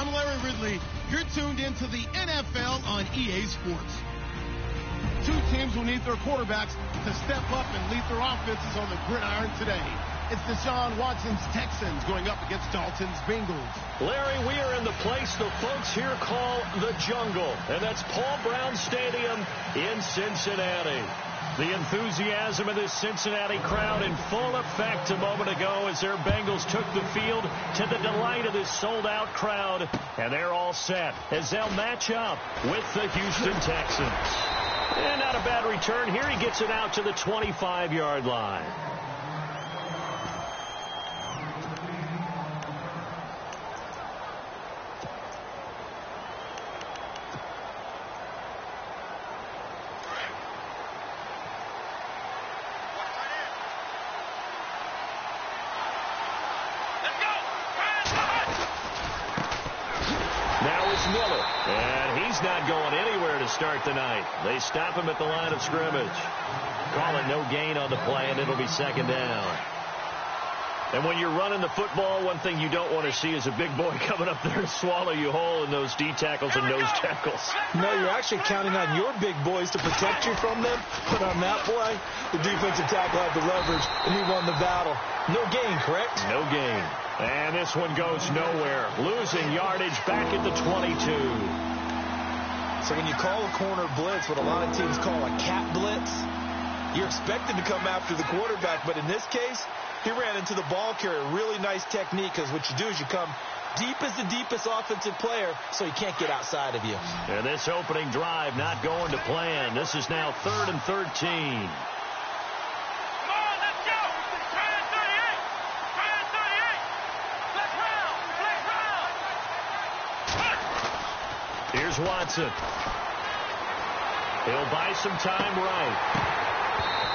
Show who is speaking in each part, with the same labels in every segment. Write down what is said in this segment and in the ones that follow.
Speaker 1: I'm Larry Ridley. You're tuned into the NFL on EA Sports. Two teams will need their quarterbacks to step up and lead their offenses on the gridiron today. It's Deshaun Watson's Texans going up against Dalton's Bengals.
Speaker 2: Larry, we are in the place the folks here call the Jungle, and that's Paul Brown Stadium in Cincinnati. The enthusiasm of this Cincinnati crowd in full effect a moment ago as their Bengals took the field to the delight of this sold-out crowd. And they're all set as they'll match up with the Houston Texans. And not a bad return here. He gets it out to the 25-yard line. Miller, and he's not going anywhere to start the night. They stop him at the line of scrimmage. Call it no gain on the play, and it'll be second down. And when you're running the football, one thing you don't want to see is a big boy coming up there to swallow you whole in those D tackles and nose tackles.
Speaker 3: No, you're actually counting on your big boys to protect you from them. But on that play, the defensive tackle had the leverage, and he won the battle. No gain, correct?
Speaker 2: No gain. And this one goes nowhere. Losing yardage back at the 22.
Speaker 3: So when you call a corner blitz, what a lot of teams call a cat blitz, you're expected to come after the quarterback. But in this case, he ran into the ball carrier. Really nice technique, because what you do is you come deep as the deepest offensive player so he can't get outside of you.
Speaker 2: And this opening drive not going to plan. This is now 3rd and 13. Here's Watson. He'll buy some time right.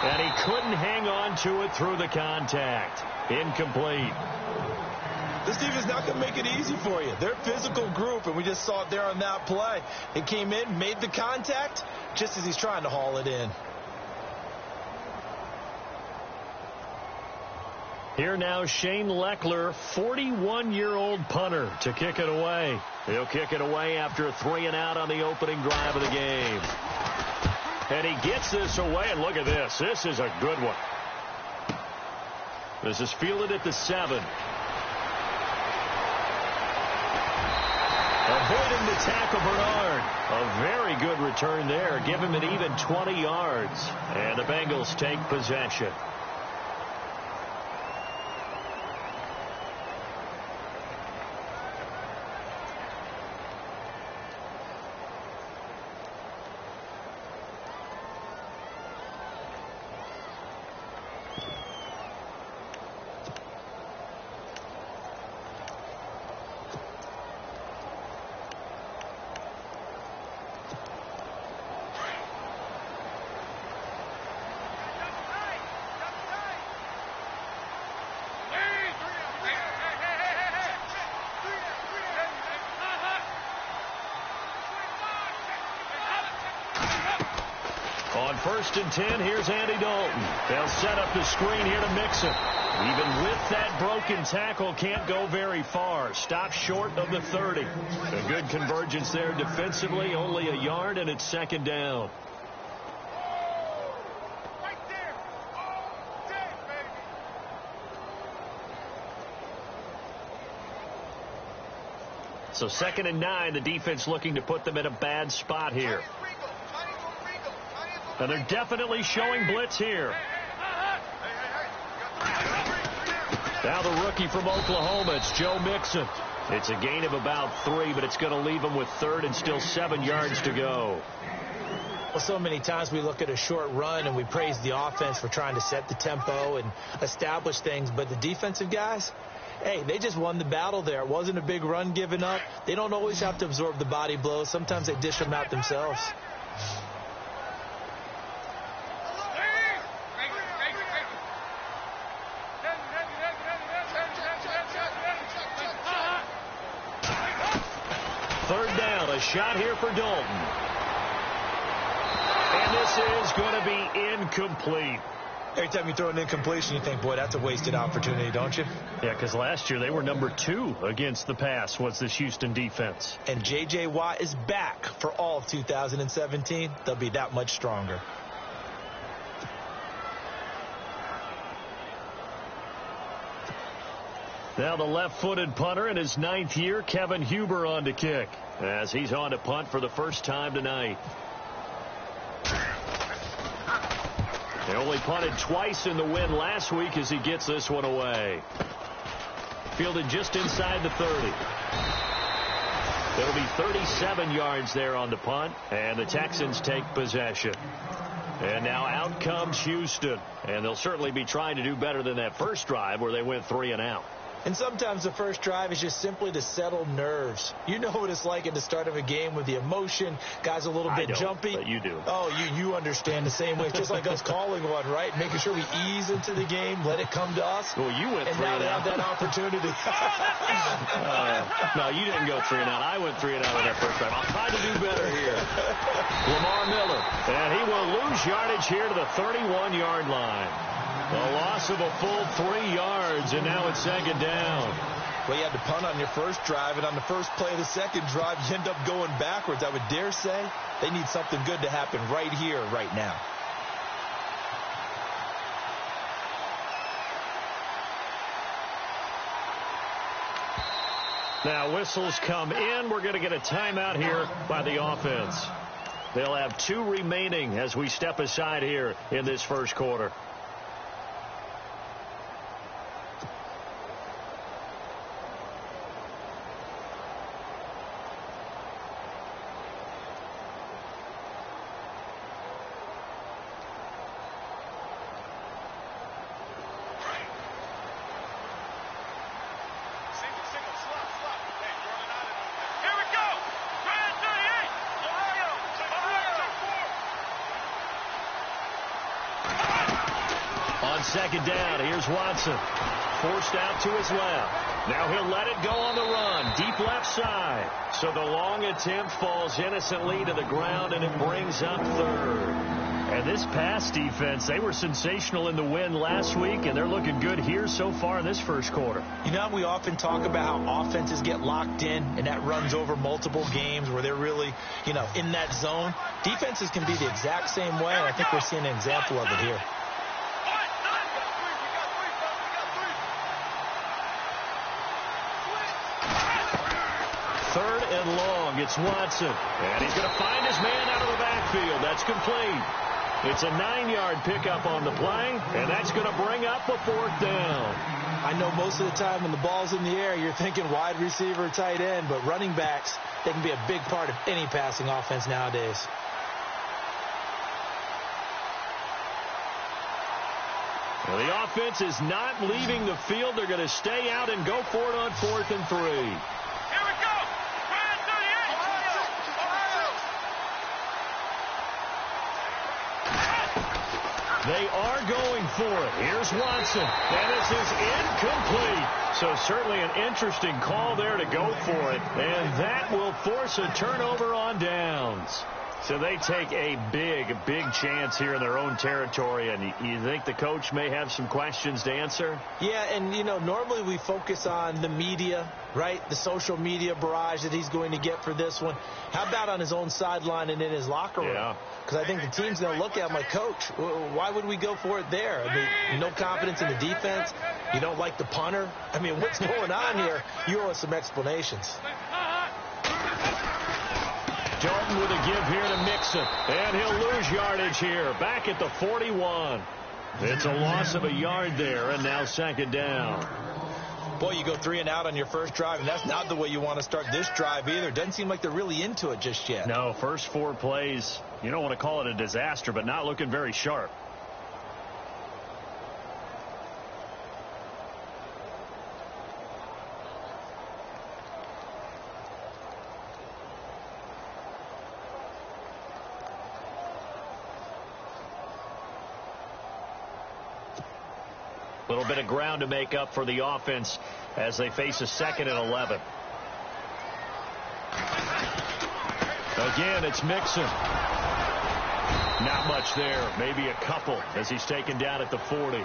Speaker 2: And he couldn't hang on to it through the contact. Incomplete.
Speaker 3: This defense not going to make it easy for you. They're a physical group, and we just saw it there on that play. It came in, made the contact, just as he's trying to haul it in.
Speaker 2: Here now, Shane Leckler, 41-year-old punter, to kick it away. He'll kick it away after a 3-and-out on the opening drive of the game. And he gets this away, and look at this. This is a good one. This is fielded at the 7. Avoiding the tackle, Bernard. A very good return there. Give him an even 20 yards. And the Bengals take possession. On 1st and 10, here's Andy Dalton. They'll set up the screen here to mix it. Even with that broken tackle, can't go very far. Stop short of the 30. A good convergence there defensively, only a yard, and it's second down. So 2nd and 9, the defense looking to put them in a bad spot here. And they're definitely showing blitz here. Now the rookie from Oklahoma, it's Joe Mixon. It's a gain of about 3, but it's going to leave him with 3rd and still 7 yards to go.
Speaker 3: Well, so many times we look at a short run and we praise the offense for trying to set the tempo and establish things, but the defensive guys, hey, they just won the battle there. It wasn't a big run given up. They don't always have to absorb the body blows. Sometimes they dish them out themselves.
Speaker 2: Third down, a shot here for Dalton. And this is going to be incomplete.
Speaker 3: Every time you throw an incompletion, you think, boy, that's a wasted opportunity, don't you?
Speaker 2: Yeah, because last year they were number 2 against the pass, was this Houston defense.
Speaker 3: And J.J. Watt is back for all of 2017. They'll be that much stronger.
Speaker 2: Now the left-footed punter in his 9th year, Kevin Huber, on to kick, as he's on to punt for the first time tonight. They only punted twice in the win last week as he gets this one away. Fielded just inside the 30. It'll be 37 yards there on the punt, and the Texans take possession. And now out comes Houston, and they'll certainly be trying to do better than that first drive where they went 3 and out.
Speaker 3: And sometimes the first drive is just simply to settle nerves. You know what it's like at the start of a game with the emotion. Guys a little bit jumpy.
Speaker 2: But you do.
Speaker 3: Oh, you understand the same way. It's just like us calling one, right? Making sure we ease into the game, let it come to us.
Speaker 2: Well, you went 3 and out.
Speaker 3: And now they have that opportunity.
Speaker 2: No, you didn't go 3 and out. I went 3 and out on that first drive. I'll try to do better here. Lamar Miller. And he will lose yardage here to the 31-yard line. A loss of a full 3 yards, and now it's 2nd down.
Speaker 3: Well, you had to punt on your first drive, and on the first play of the second drive, you end up going backwards. I would dare say they need something good to happen right here, right now.
Speaker 2: Now whistles come in. We're going to get a timeout here by the offense. They'll have 2 remaining as we step aside here in this first quarter. Second down, here's Watson. Forced out to his left. Now he'll let it go on the run. Deep left side. So the long attempt falls innocently to the ground, and it brings up 3rd. And this pass defense, they were sensational in the win last week, and they're looking good here so far in this first quarter.
Speaker 3: You know, we often talk about how offenses get locked in, and that runs over multiple games where they're really, in that zone. Defenses can be the exact same way, and I think we're seeing an example of it here.
Speaker 2: 3rd and long. It's Watson. And he's going to find his man out of the backfield. That's complete. It's a 9-yard pickup on the play, and that's going to bring up a 4th down.
Speaker 3: I know most of the time when the ball's in the air, you're thinking wide receiver, tight end, but running backs, they can be a big part of any passing offense nowadays.
Speaker 2: Well, the offense is not leaving the field. They're going to stay out and go for it on 4th and 3.
Speaker 4: Here we go.
Speaker 2: They are going for it. Here's Watson. And this is incomplete. So certainly an interesting call there to go for it. And that will force a turnover on downs. So they take a big chance here in their own territory. And you think the coach may have some questions to answer?
Speaker 3: Yeah, and, normally we focus on the media, right? The social media barrage that he's going to get for this one. How about on his own sideline and in his locker room?
Speaker 2: Yeah.
Speaker 3: Because I think the team's going to look at him like, Coach, why would we go for it there? I mean, no confidence in the defense. You don't like the punter. I mean, what's going on here? You owe us some explanations.
Speaker 2: Dalton with a give here to Mixon. And he'll lose yardage here. Back at the 41. It's a loss of a yard there, and now 2nd down.
Speaker 3: Boy, you go 3 and out on your first drive, and that's not the way you want to start this drive either. Doesn't seem like they're really into it just yet.
Speaker 2: No, first 4 plays, you don't want to call it a disaster, but not looking very sharp. A little bit of ground to make up for the offense as they face a 2nd and 11. Again, it's Mixon. Not much there. Maybe a couple as he's taken down at the 40.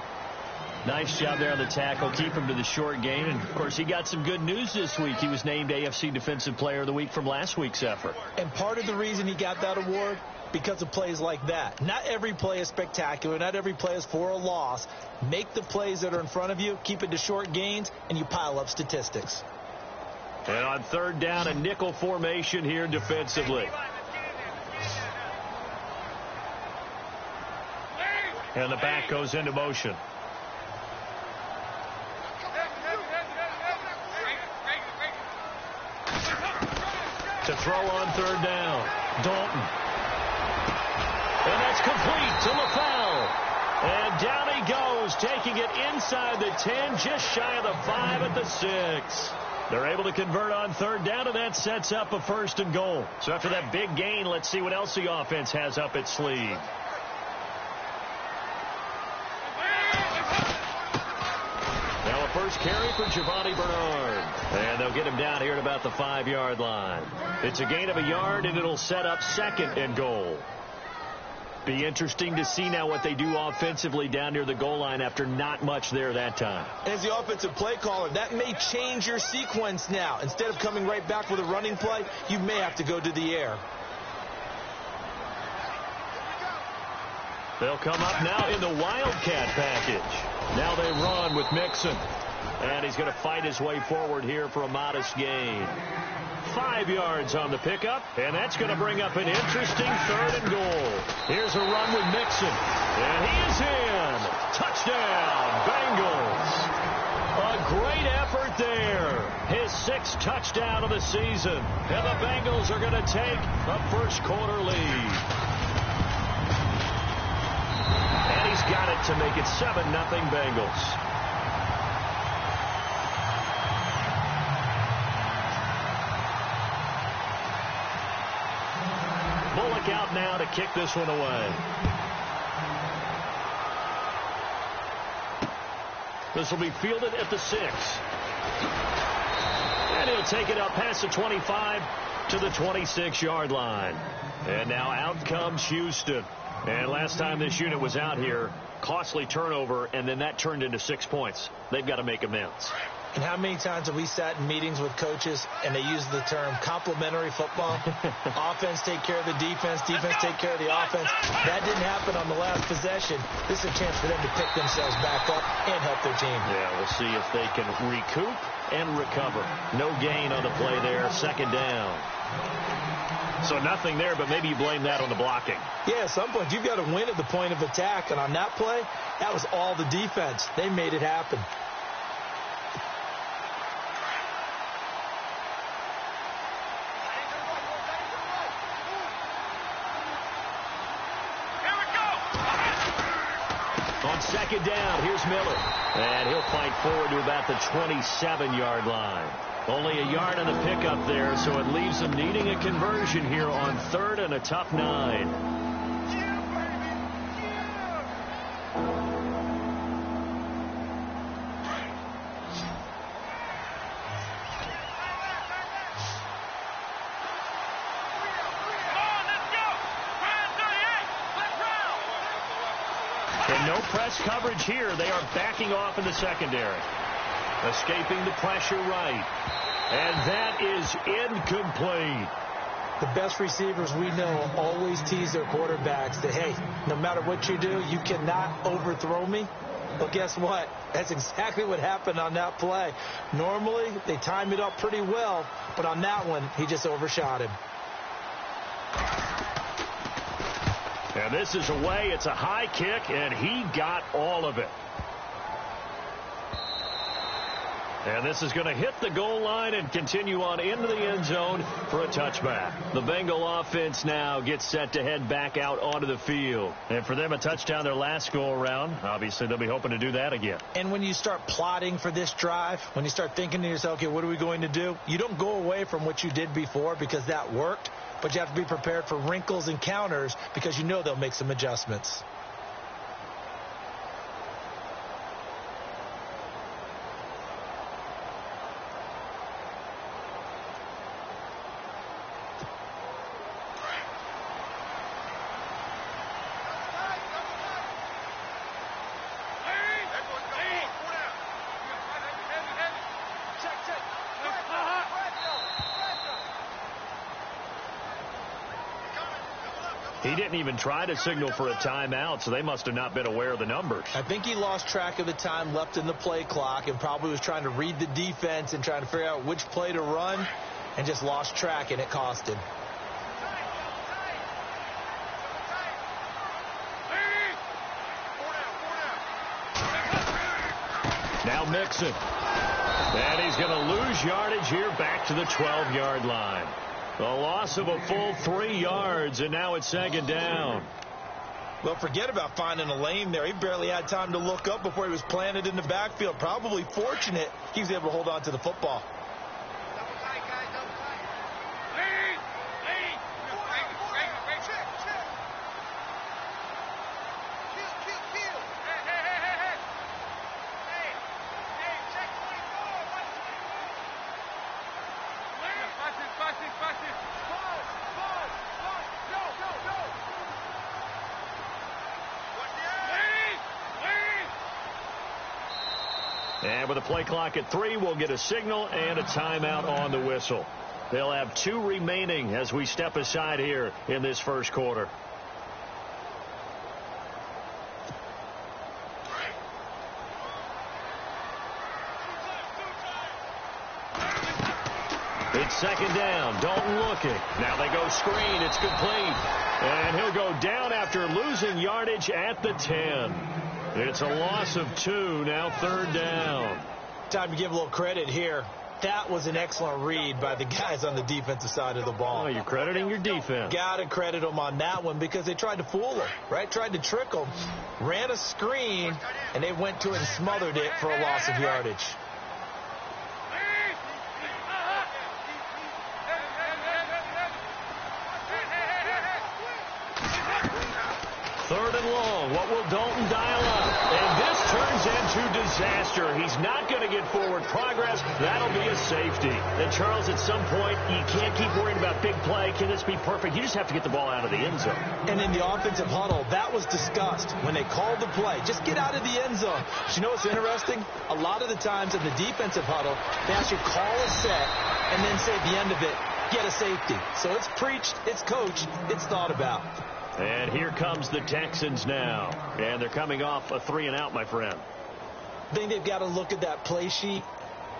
Speaker 4: Nice job there on the tackle. Keep him to the short gain. And, of course, he got some good news this week. He was named AFC Defensive Player of the Week from last week's effort.
Speaker 3: And part of the reason he got that award, because of plays like that. Not every play is spectacular. Not every play is for a loss. Make the plays that are in front of you, keep it to short gains, and you pile up statistics.
Speaker 2: And on third down, a nickel formation here defensively. And the back goes into motion. To throw on third down, Dalton. And that's complete to LaFell. And down he goes, taking it inside the 10, just shy of the 5 at the 6. They're able to convert on third down, and that sets up a 1st and goal. So after that big gain, let's see what else the offense has up its sleeve. Now a first carry for Giovanni Bernard. And they'll get him down here at about the 5-yard line. It's a gain of a yard, and it'll set up 2nd and goal. Be interesting to see now what they do offensively down near the goal line after not much there that time.
Speaker 3: As the offensive play caller, that may change your sequence now. Instead of coming right back with a running play, you may have to go to the air.
Speaker 2: They'll come up now in the Wildcat package. Now they run with Mixon. And he's going to fight his way forward here for a modest gain. 5 yards on the pickup, and that's going to bring up an interesting 3rd and goal. Here's a run with Mixon, and he is in. Touchdown, Bengals. A great effort there. His 6th touchdown of the season, and the Bengals are going to take a first-quarter lead. And he's got it to make it 7-0 Bengals. Bullock out now to kick this one away. This will be fielded at the 6. And he'll take it up past the 25 to the 26-yard line. And now out comes Houston. And last time this unit was out here, costly turnover, and then that turned into 6 points. They've got to make amends.
Speaker 3: And how many times have we sat in meetings with coaches and they use the term complementary football? Offense take care of the defense, defense take care of the offense. That didn't happen on the last possession. This is a chance for them to pick themselves back up and help their team.
Speaker 2: Yeah, we'll see if they can recoup and recover. No gain on the play there, 2nd down. So nothing there, but maybe you blame that on the blocking.
Speaker 3: Yeah, at some point you've got to win at the point of attack, and on that play, that was all the defense. They made it happen.
Speaker 2: On 2nd down, here's Miller. And he'll fight forward to about the 27-yard line. Only a yard on the pickup there, so it leaves them needing a conversion here on 3rd and a tough 9. And no press coverage here. They are backing off in the secondary. Escaping the pressure right. And that is incomplete.
Speaker 3: The best receivers we know always tease their quarterbacks that, hey, no matter what you do, you cannot overthrow me. But guess what? That's exactly what happened on that play. Normally, they time it up pretty well, but on that one, he just overshot him.
Speaker 2: And this is away. It's a high kick, and he got all of it. And this is going to hit the goal line and continue on into the end zone for a touchback. The Bengal offense now gets set to head back out onto the field. And for them, a touchdown their last go-around. Obviously, they'll be hoping to do that again.
Speaker 3: And when you start plotting for this drive, when you start thinking to yourself, okay, what are we going to do? You don't go away from what you did before because that worked. But you have to be prepared for wrinkles and counters because you know they'll make some adjustments.
Speaker 4: He didn't even try to signal for a timeout, so they must have not been aware of the numbers.
Speaker 3: I think he lost track of the time left in the play clock and probably was trying to read the defense and trying to figure out which play to run and just lost track, and it cost him.
Speaker 2: Now Mixon. And he's going to lose yardage here back to the 12-yard line. A loss of a full 3 yards, and now it's second down.
Speaker 3: Well, forget about finding a lane there. He barely had time to look up before he was planted in the backfield. Probably fortunate he was able to hold on to the football.
Speaker 2: And with a play clock at 3, we'll get a signal and a timeout on the whistle. They'll have 2 remaining as we step aside here in this first quarter. It's second down. Dalton looking. Now they go screen. It's complete. And he'll go down after losing yardage at the 10. It's a loss of 2, now third down.
Speaker 3: Time to give a little credit here. That was an excellent read by the guys on the defensive side of the ball.
Speaker 2: Oh, you're crediting your defense.
Speaker 3: Got to credit them on that one because they tried to fool him, right? Tried to trick him. Ran a screen, and they went to it and smothered it for a loss of yardage.
Speaker 2: Third and long. What will Dalton dial up? And this turns into disaster. He's not going to get forward progress. That'll be a safety. And, Charles, at some point, you can't keep worrying about big play. Can this be perfect? You just have to get the ball out of the end zone.
Speaker 3: And in the offensive huddle, that was discussed when they called the play. Just get out of the end zone. But you know what's interesting? A lot of the times in the defensive huddle, they actually call a set and then say at the end of it, get a safety. So it's preached, it's coached, it's thought about.
Speaker 2: And here comes the Texans now. And they're coming off a 3-and-out, my friend.
Speaker 3: I think they've got to look at that play sheet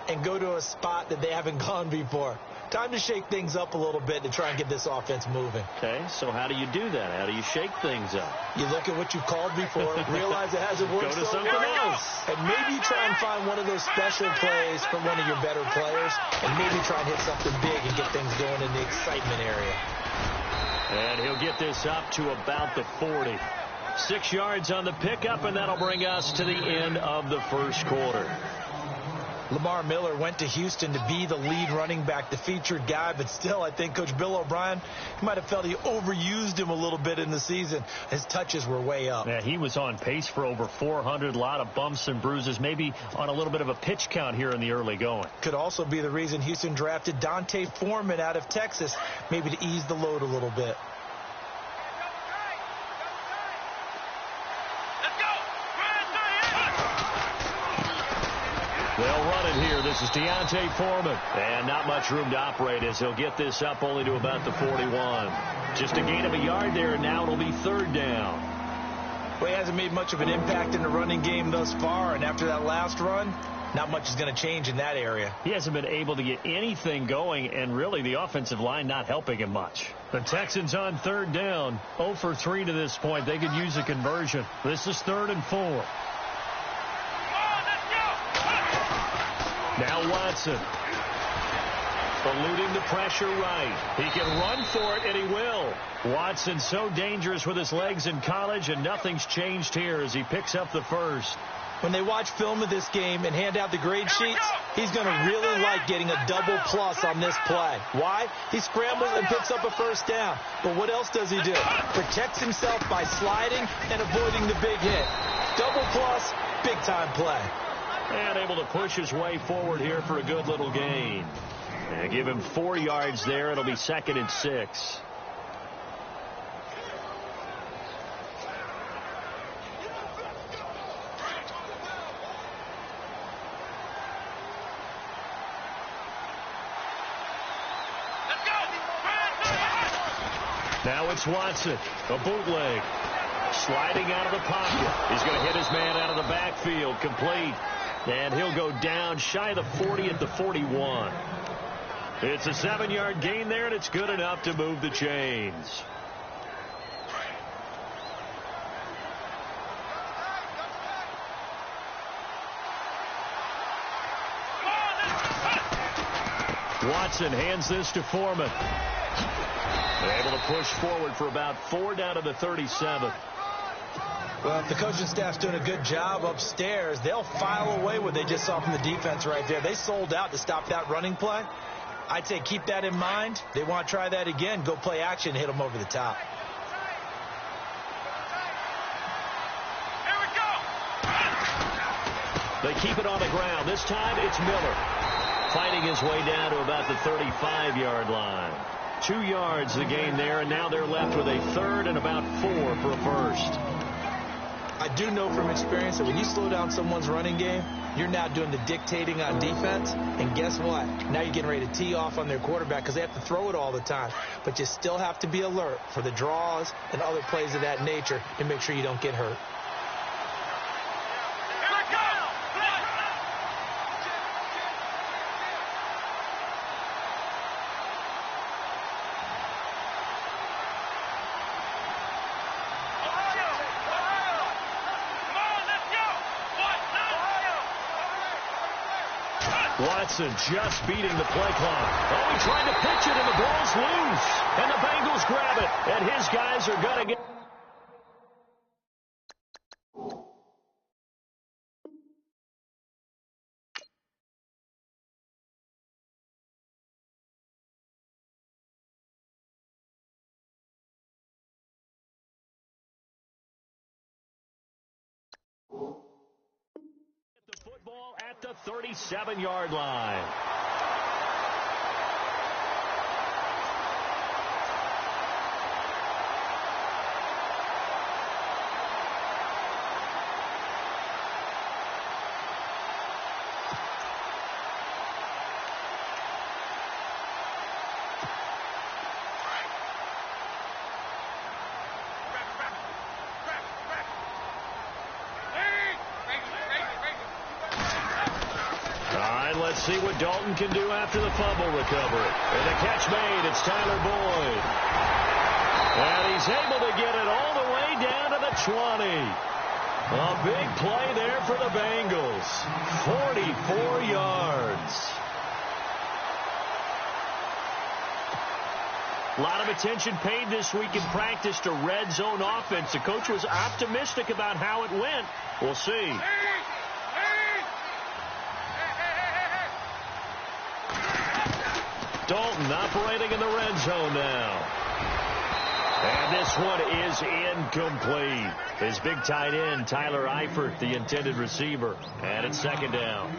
Speaker 3: and go to a spot that they haven't gone before. Time to shake things up a little bit to try and get this offense moving.
Speaker 2: Okay, so how do you do that? How do you shake things up?
Speaker 3: You look at what you've called before, realize it hasn't worked.
Speaker 2: Go to something else.
Speaker 3: And maybe you try and find one of those special plays from one of your better players, and maybe try and hit something big and get things going in the excitement area.
Speaker 2: And he'll get this up to about the 40. 6 yards on the pickup, and that'll bring us to the end of the first quarter.
Speaker 3: Lamar Miller went to Houston to be the lead running back, the featured guy, but still I think Coach Bill O'Brien might have felt he overused him a little bit in the season. His touches were way up.
Speaker 2: Yeah, he was on pace for over 400, a lot of bumps and bruises, maybe on a little bit of a pitch count here in the early going.
Speaker 3: Could also be the reason Houston drafted Dante Foreman out of Texas, maybe to ease the load a little bit.
Speaker 2: They'll run it here. This is Dante Foreman. And not much room to operate as he'll get this up only to about the 41. Just a gain of a yard there, and now it'll be third down.
Speaker 3: Well, he hasn't made much of an impact in the running game thus far, and after that last run, not much is going to change in that area.
Speaker 2: He hasn't been able to get anything going, and really the offensive line not helping him much. The Texans on third down, 0 for 3 to this point. They could use a conversion. This is 3rd and 4. Now Watson, eluding the pressure right. He can run for it, and he will. Watson so dangerous with his legs in college, and nothing's changed here as he picks up the first.
Speaker 3: When they watch film of this game and hand out the grade sheets, he's going to really like getting a double plus on this play. Why? He scrambles and picks up a first down. But what else does he do? Protects himself by sliding and avoiding the big hit. Double plus, big-time play.
Speaker 2: And able to push his way forward here for a good little gain. And give him 4 yards there. It'll be 2nd and 6. Now it's Watson, a bootleg. Sliding out of the pocket. He's going to hit his man out of the backfield. Complete. And he'll go down shy of the 40 at the 41. It's a 7-yard gain there, and it's good enough to move the chains. Watson hands this to Foreman. They're able to push forward for about 4 down to the 37.
Speaker 3: Well, if the coaching staff's doing a good job upstairs, they'll file away what they just saw from the defense right there. They sold out to stop that running play. I'd say keep that in mind. They want to try that again. Go play action, hit them over the top.
Speaker 2: Here we go. They keep it on the ground. This time it's Miller. Fighting his way down to about the 35-yard line. 2 yards the gain there, and now they're left with a third and about 4 for a first.
Speaker 3: I do know from experience that when you slow down someone's running game, you're now doing the dictating on defense. And guess what? Now you're getting ready to tee off on their quarterback because they have to throw it all the time. But you still have to be alert for the draws and other plays of that nature to make sure you don't get hurt.
Speaker 2: Watson just beating the play clock. Oh, he tried to pitch it, and the ball's loose. And the Bengals grab it. And his guys are going to get... Football at the 37-yard line. Let's see what Dalton can do after the fumble recovery. And the catch made. It's Tyler Boyd. And he's able to get it all the way down to the 20. A big play there for the Bengals. 44 yards. A lot of attention paid this week in practice to red zone offense. The coach was optimistic about how it went. We'll see. Dalton operating in the red zone now. And this one is incomplete. His big tight end, Tyler Eifert, the intended receiver. And it's second down.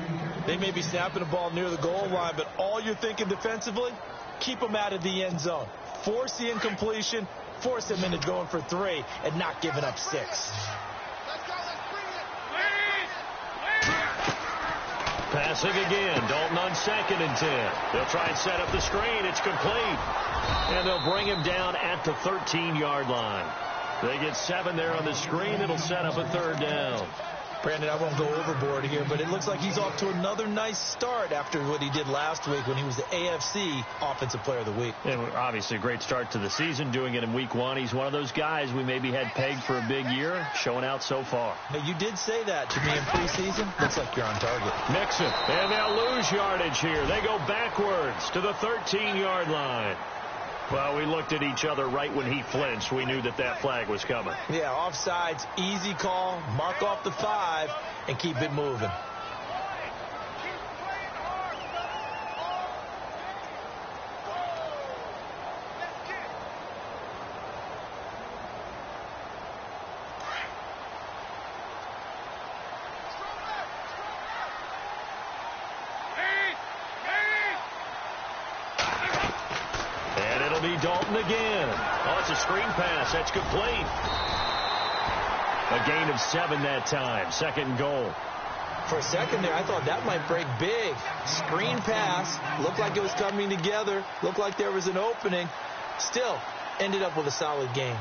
Speaker 3: They may be snapping the ball near the goal line, but all you're thinking defensively, keep them out of the end zone. Force the incompletion, force them into going for 3, and not giving up 6.
Speaker 2: Passing again. Dalton on 2nd and 10. They'll try and set up the screen. It's complete. And they'll bring him down at the 13-yard line. They get 7 there on the screen. It'll set up a 3rd down.
Speaker 3: Brandon, I won't go overboard here, but it looks like he's off to another nice start after what he did last week when he was the AFC Offensive Player of the Week.
Speaker 4: And obviously a great start to the season, doing it in week 1. He's one of those guys we maybe had pegged for a big year, showing out so far.
Speaker 3: Now, you did say that to me in preseason. Looks like you're on target.
Speaker 2: Mixon, and they'll lose yardage here. They go backwards to the 13-yard line. Well, we looked at each other right when he flinched. We knew that that flag was coming.
Speaker 3: Yeah, offsides, easy call, mark off the 5, and keep it moving.
Speaker 2: Dalton again. Oh, it's a screen pass. That's complete. A gain of 7 that time. 2nd and goal.
Speaker 3: For a second there, I thought that might break big. Screen pass. Looked like it was coming together. Looked like there was an opening. Still, ended up with a solid game.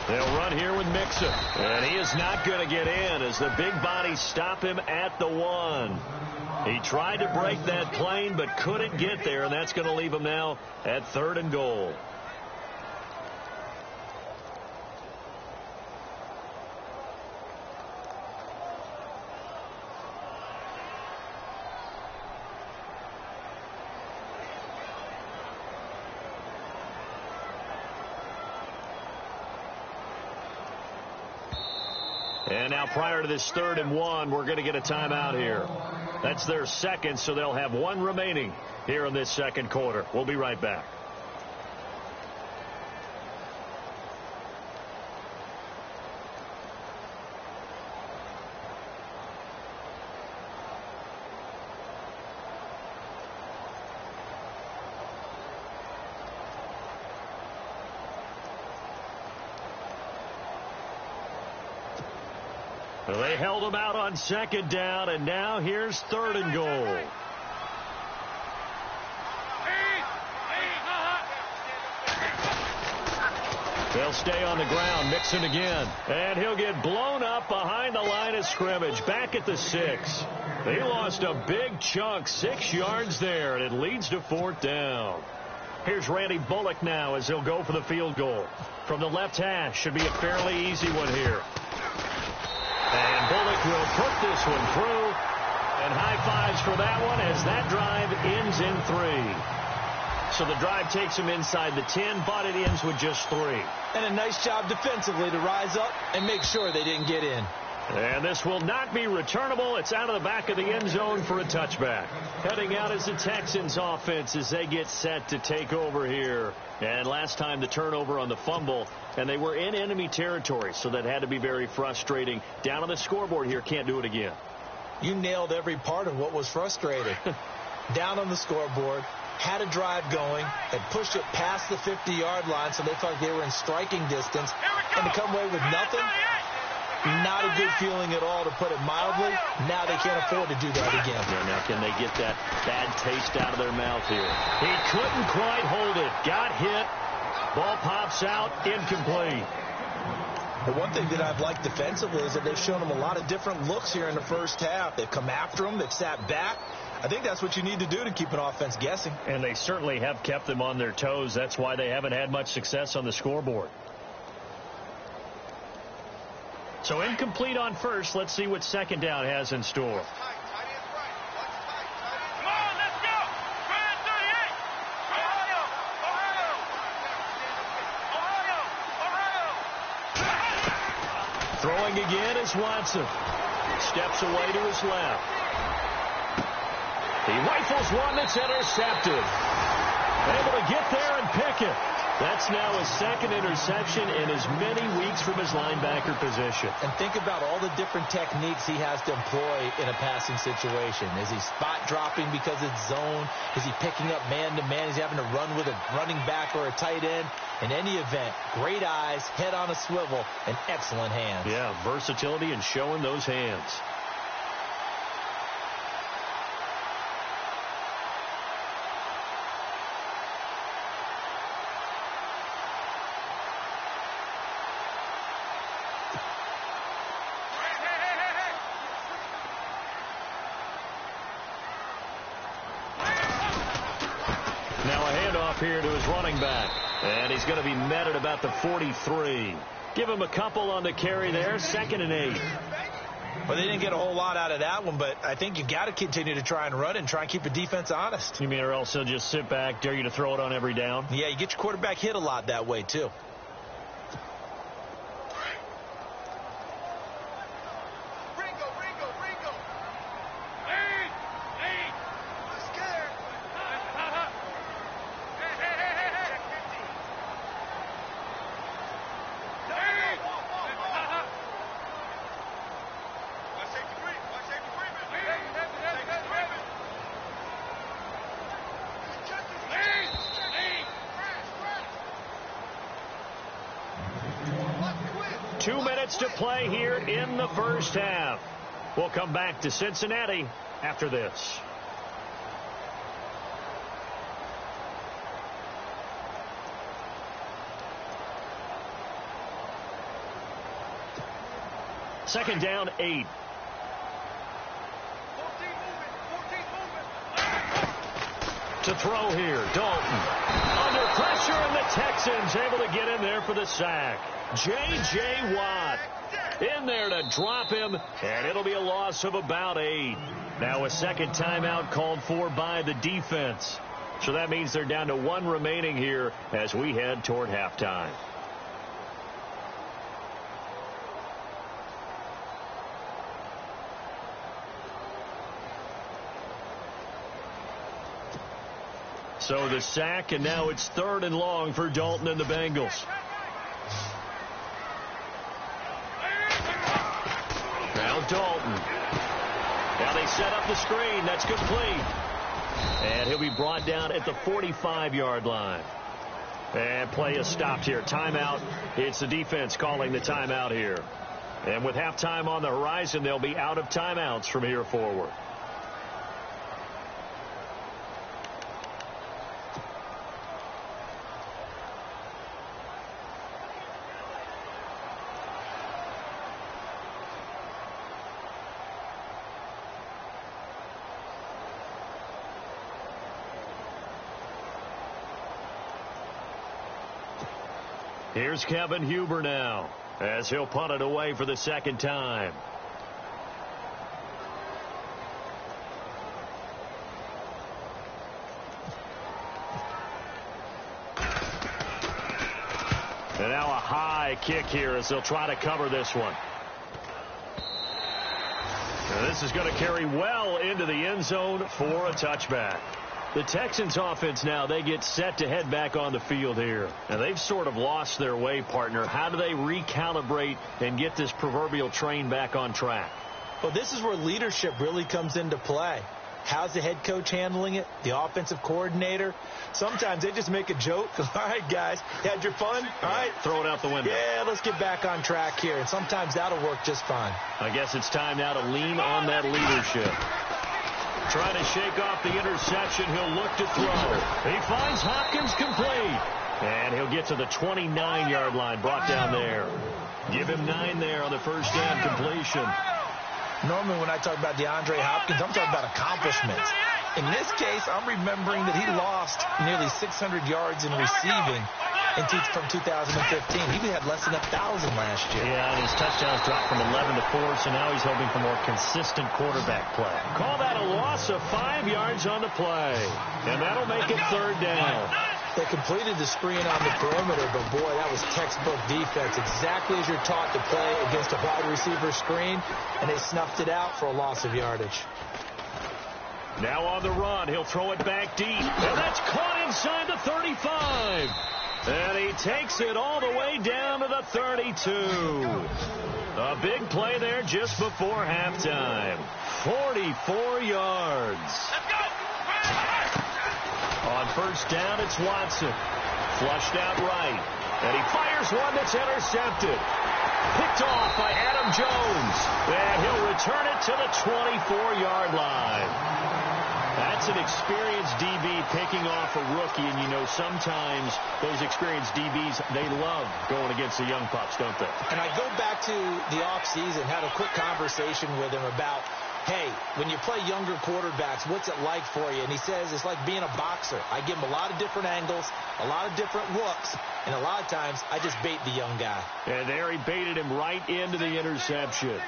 Speaker 2: They'll run here with Mixon. And he is not going to get in as the big bodies stop him at the 1. He tried to break that plane but couldn't get there, and that's going to leave him now at 3rd and goal. And now prior to this 3rd and 1, we're going to get a timeout here. That's their second, so they'll have 1 remaining here in this second quarter. We'll be right back. They held him out on 2nd down, and now here's 3rd and goal. They'll stay on the ground. Mixon again. And he'll get blown up behind the line of scrimmage. Back at the 6. They lost a big chunk, 6 yards there, and it leads to 4th down. Here's Randy Bullock now as he'll go for the field goal. From the left hash, should be a fairly easy one here. And Bullock will put this one through. And high fives for that one as that drive ends in 3. So the drive takes him inside the 10, but it ends with just 3.
Speaker 3: And a nice job defensively to rise up and make sure they didn't get in.
Speaker 2: And this will not be returnable. It's out of the back of the end zone for a touchback. Heading out is the Texans offense as they get set to take over here. And last time the turnover on the fumble, and they were in enemy territory, so that had to be very frustrating. Down on the scoreboard here, can't do it again.
Speaker 3: You nailed every part of what was frustrating. Down on the scoreboard, had a drive going, had pushed it past the 50-yard line, so they felt like they were in striking distance, and to come away with nothing, not a good feeling at all, to put it mildly. Now they can't afford to do that again.
Speaker 2: Yeah, now can they get that bad taste out of their mouth here? He couldn't quite hold it. Got hit. Ball pops out. Incomplete.
Speaker 3: The one thing that I've liked defensively is that they've shown them a lot of different looks here in the first half. They've come after them. They've sat back. I think that's what you need to do to keep an offense guessing.
Speaker 2: And they certainly have kept them on their toes. That's why they haven't had much success on the scoreboard. So incomplete on first. Let's see what 2nd down has in store. Throwing again is Watson. Steps away to his left. He rifles one that's intercepted. Able to get there and pick it. That's now his 2nd interception in as many weeks from his linebacker position.
Speaker 3: And think about all the different techniques he has to employ in a passing situation. Is he spot dropping because it's zone? Is he picking up man-to-man? Is he having to run with a running back or a tight end? In any event, great eyes, head on a swivel, and excellent hands.
Speaker 2: Yeah, versatility and showing those hands. Now a handoff here to his running back. And he's going to be met at about the 43. Give him a couple on the carry there. 2nd and 8.
Speaker 3: Well, they didn't get a whole lot out of that one, but I think you've got to continue to try and run and try and keep the defense honest.
Speaker 2: You mean or else he'll just sit back, dare you to throw it on every down?
Speaker 3: Yeah, you get your quarterback hit a lot that way, too.
Speaker 2: 2 minutes to play here in the first half. We'll come back to Cincinnati after this. Second down, 8. To throw here, Dalton. Under pressure, and the Texans able to get in there for the sack. J.J. Watt in there to drop him, and it'll be a loss of about 8. Now a second timeout called for by the defense. So that means they're down to 1 remaining here as we head toward halftime. So the sack, and now it's 3rd and long for Dalton and the Bengals. Now Dalton. Now they set up the screen. That's complete. And he'll be brought down at the 45-yard line. And play is stopped here. Timeout. It's the defense calling the timeout here. And with halftime on the horizon, they'll be out of timeouts from here forward. Here's Kevin Huber now as he'll punt it away for the second time. And now a high kick here as they'll try to cover this one. And this is going to carry well into the end zone for a touchback. The Texans offense now, they get set to head back on the field here. And they've sort of lost their way, partner. How do they recalibrate and get this proverbial train back on track?
Speaker 3: Well, this is where leadership really comes into play. How's the head coach handling it? The offensive coordinator? Sometimes they just make a joke. All right, guys, you had your fun? All right.
Speaker 2: Throw it out the window.
Speaker 3: Yeah, let's get back on track here. And sometimes that'll work just fine.
Speaker 2: I guess it's time now to lean on that leadership. Trying to shake off the interception. He'll look to throw. He finds Hopkins complete. And he'll get to the 29-yard line, brought down there. Give him 9 there on the first down completion.
Speaker 3: Normally when I talk about DeAndre Hopkins, I'm talking about accomplishments. In this case, I'm remembering that he lost nearly 600 yards in receiving from 2015. He had less than 1,000 last year.
Speaker 2: Yeah, and his touchdowns dropped from 11 to 4, so now he's hoping for more consistent quarterback play. Call that a loss of 5 yards on the play, and that'll make it 3rd down.
Speaker 3: They completed the screen on the perimeter, but boy, that was textbook defense. Exactly as you're taught to play against a wide receiver screen, and they snuffed it out for a loss of yardage.
Speaker 2: Now on the run, he'll throw it back deep, and that's caught inside the 35. And he takes it all the way down to the 32. A big play there just before halftime. 44 yards.
Speaker 1: Let's go.
Speaker 2: On first down, it's Watson. Flushed out right. And he fires one that's intercepted. Picked off by Adam Jones. And he'll return it to the 24-yard line. That's an experienced DB picking off a rookie, and you know sometimes those experienced DBs, they love going against the young pups, don't they?
Speaker 3: And I go back to the offseason, had a quick conversation with him about, hey, when you play younger quarterbacks, what's it like for you? And he says it's like being a boxer. I give him a lot of different angles, a lot of different looks, and a lot of times I just bait the young guy.
Speaker 2: And there he baited him right into the interception.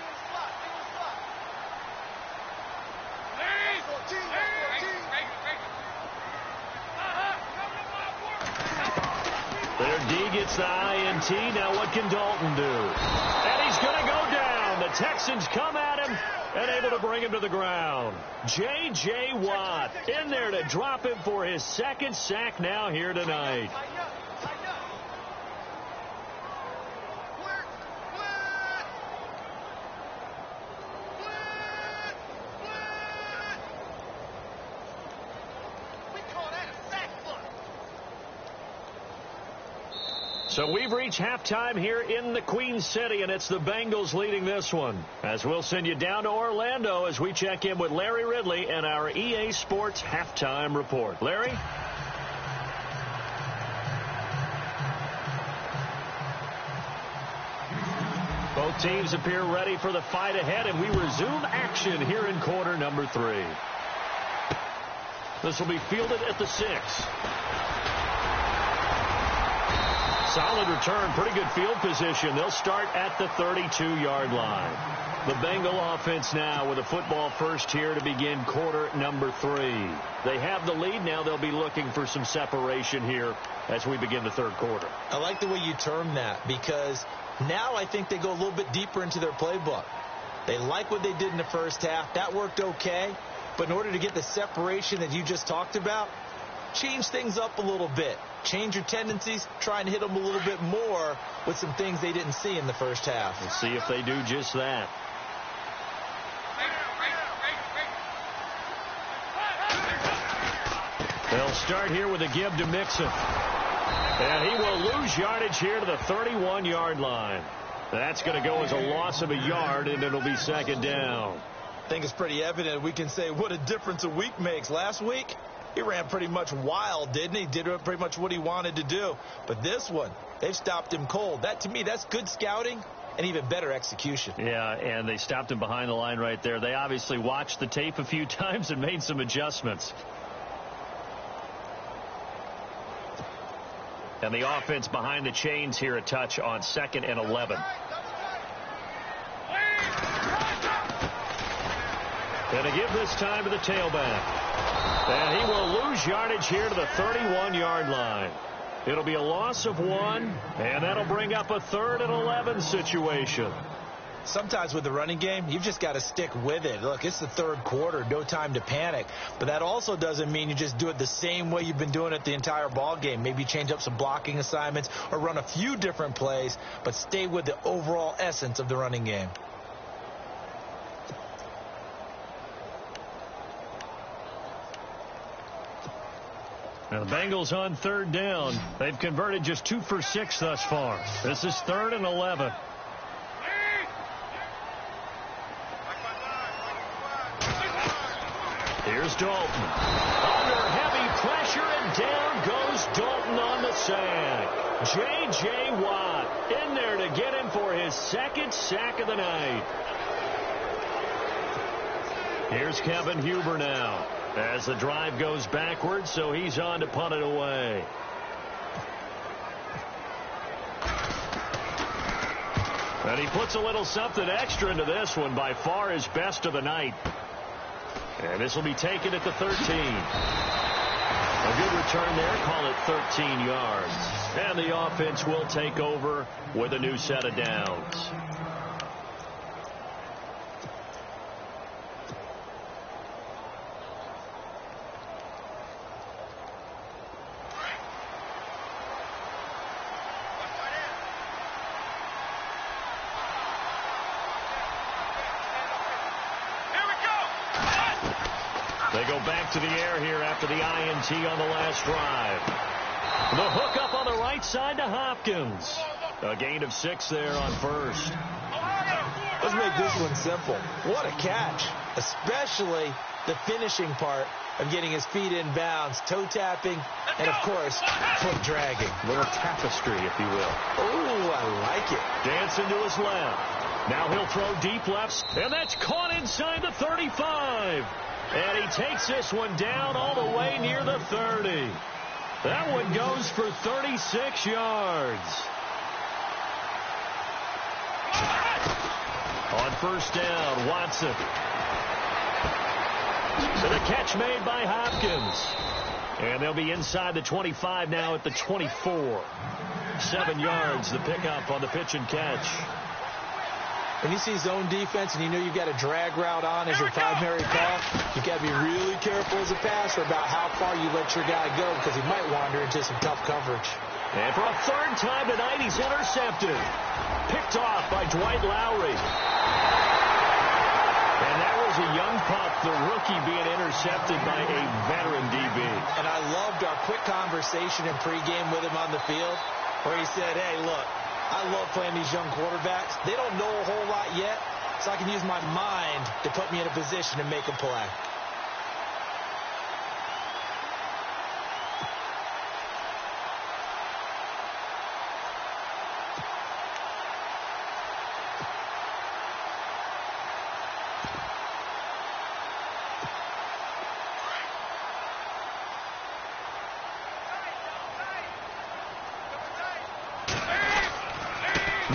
Speaker 2: Their D gets the INT. Now what can Dalton do? And he's going to go down. The Texans come at him and able to bring him to the ground. J.J. Watt in there to drop him for his 2nd sack now here tonight. So we've reached halftime here in the Queen City, and it's the Bengals leading this one. As we'll send you down to Orlando as we check in with Larry Ridley and our EA Sports Halftime Report. Larry? Both teams appear ready for the fight ahead, and we resume action here in quarter number 3. This will be fielded at the 6. Solid return, pretty good field position. They'll start at the 32-yard line. The Bengal offense now with a football first here to begin quarter number 3. They have the lead. Now they'll be looking for some separation here as we begin the third quarter.
Speaker 3: I like the way you term that, because now I think they go a little bit deeper into their playbook. They like what they did in the first half. That worked okay. But in order to get the separation that you just talked about, change things up a little bit. Change your tendencies. Try and hit them a little bit more with some things they didn't see in the first half.
Speaker 2: We'll see if they do just that. They'll start here with a give to Mixon. And he will lose yardage here to the 31-yard line. That's going to go as a loss of a yard, and it'll be second down.
Speaker 3: I think it's pretty evident. We can say what a difference a week makes. Last week, he ran pretty much wild, didn't he? Did pretty much what he wanted to do. But this one, they've stopped him cold. That, to me, that's good scouting and even better execution.
Speaker 2: Yeah, and they stopped him behind the line right there. They obviously watched the tape a few times and made some adjustments. And the offense behind the chains here a touch on 2nd and 11. And a give this time to the tailback. And he will lose yardage here to the 31-yard line. It'll be a loss of 1, and that'll bring up a 3rd and 11 situation.
Speaker 3: Sometimes with the running game, you've just got to stick with it. Look, it's the third quarter, no time to panic. But that also doesn't mean you just do it the same way you've been doing it the entire ball game. Maybe change up some blocking assignments or run a few different plays, but stay with the overall essence of the running game.
Speaker 2: Now the Bengals on 3rd down. They've converted just 2 for 6 thus far. This is 3rd and 11. Here's Dalton. Under heavy pressure, and down goes Dalton on the sack. J.J. Watt in there to get him for his 2nd sack of the night. Here's Kevin Huber now as the drive goes backwards, so he's on to punt it away. And he puts a little something extra into this one, by far his best of the night. And this will be taken at the 13. A good return there. Call it 13 yards. And the offense will take over with a new set of downs. They go back to the air here after the INT on the last drive. The hook up on the right side to Hopkins. A gain of 6 there on first.
Speaker 3: Let's make this one simple. What a catch, especially the finishing part of getting his feet in bounds, toe tapping, and, of course, foot dragging.
Speaker 2: A little tapestry, if you will.
Speaker 3: Oh, I like it.
Speaker 2: Dancing to his left. Now he'll throw deep lefts, and that's caught inside the 35. And he takes this one down all the way near the 30. That one goes for 36 yards. On first down, Watson. So the catch made by Hopkins. And they'll be inside the 25 now at the 24. 7 yards, the pickup on the pitch and catch.
Speaker 3: When you see zone defense and you know you've got a drag route on as your primary call, you've got to be really careful as a passer about how far you let your guy go, because he might wander into some tough coverage.
Speaker 2: And for a 3rd time tonight, he's intercepted. Picked off by Dwight Lowry. And that was a young pup, the rookie, being intercepted by a veteran DB.
Speaker 3: And I loved our quick conversation in pregame with him on the field. where he said, hey, look, I love playing these young quarterbacks. They don't know a whole lot yet, so I can use my mind to put me in a position to make a play.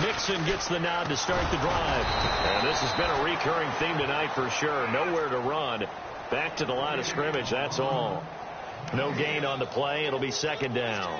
Speaker 2: Mixon gets the nod to start the drive. And this has been a recurring theme tonight for sure. Nowhere to run. Back to the line of scrimmage, that's all. No gain on the play. It'll be second down.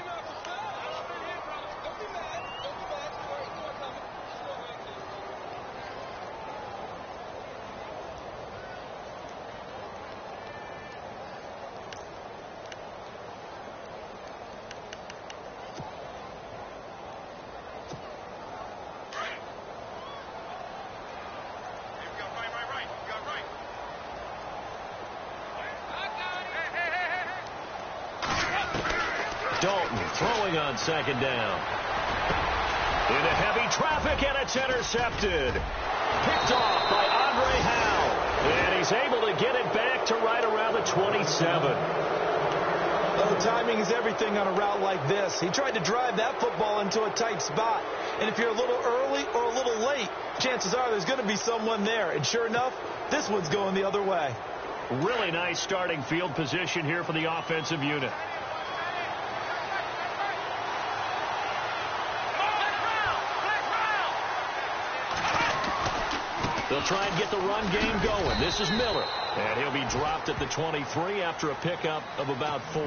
Speaker 2: Throwing on second down. Into heavy traffic, and it's intercepted. Picked off by Andre Howe. And he's able to get it back to right around the 27.
Speaker 3: Oh, timing is everything on a route like this. He tried to drive that football into a tight spot. And if you're a little early or a little late, chances are there's going to be someone there. And sure enough, this one's going the other way.
Speaker 2: Really nice starting field position here for the offensive unit. They'll try and get the run game going. This is Miller. And he'll be dropped at the 23 after a pickup of about 4.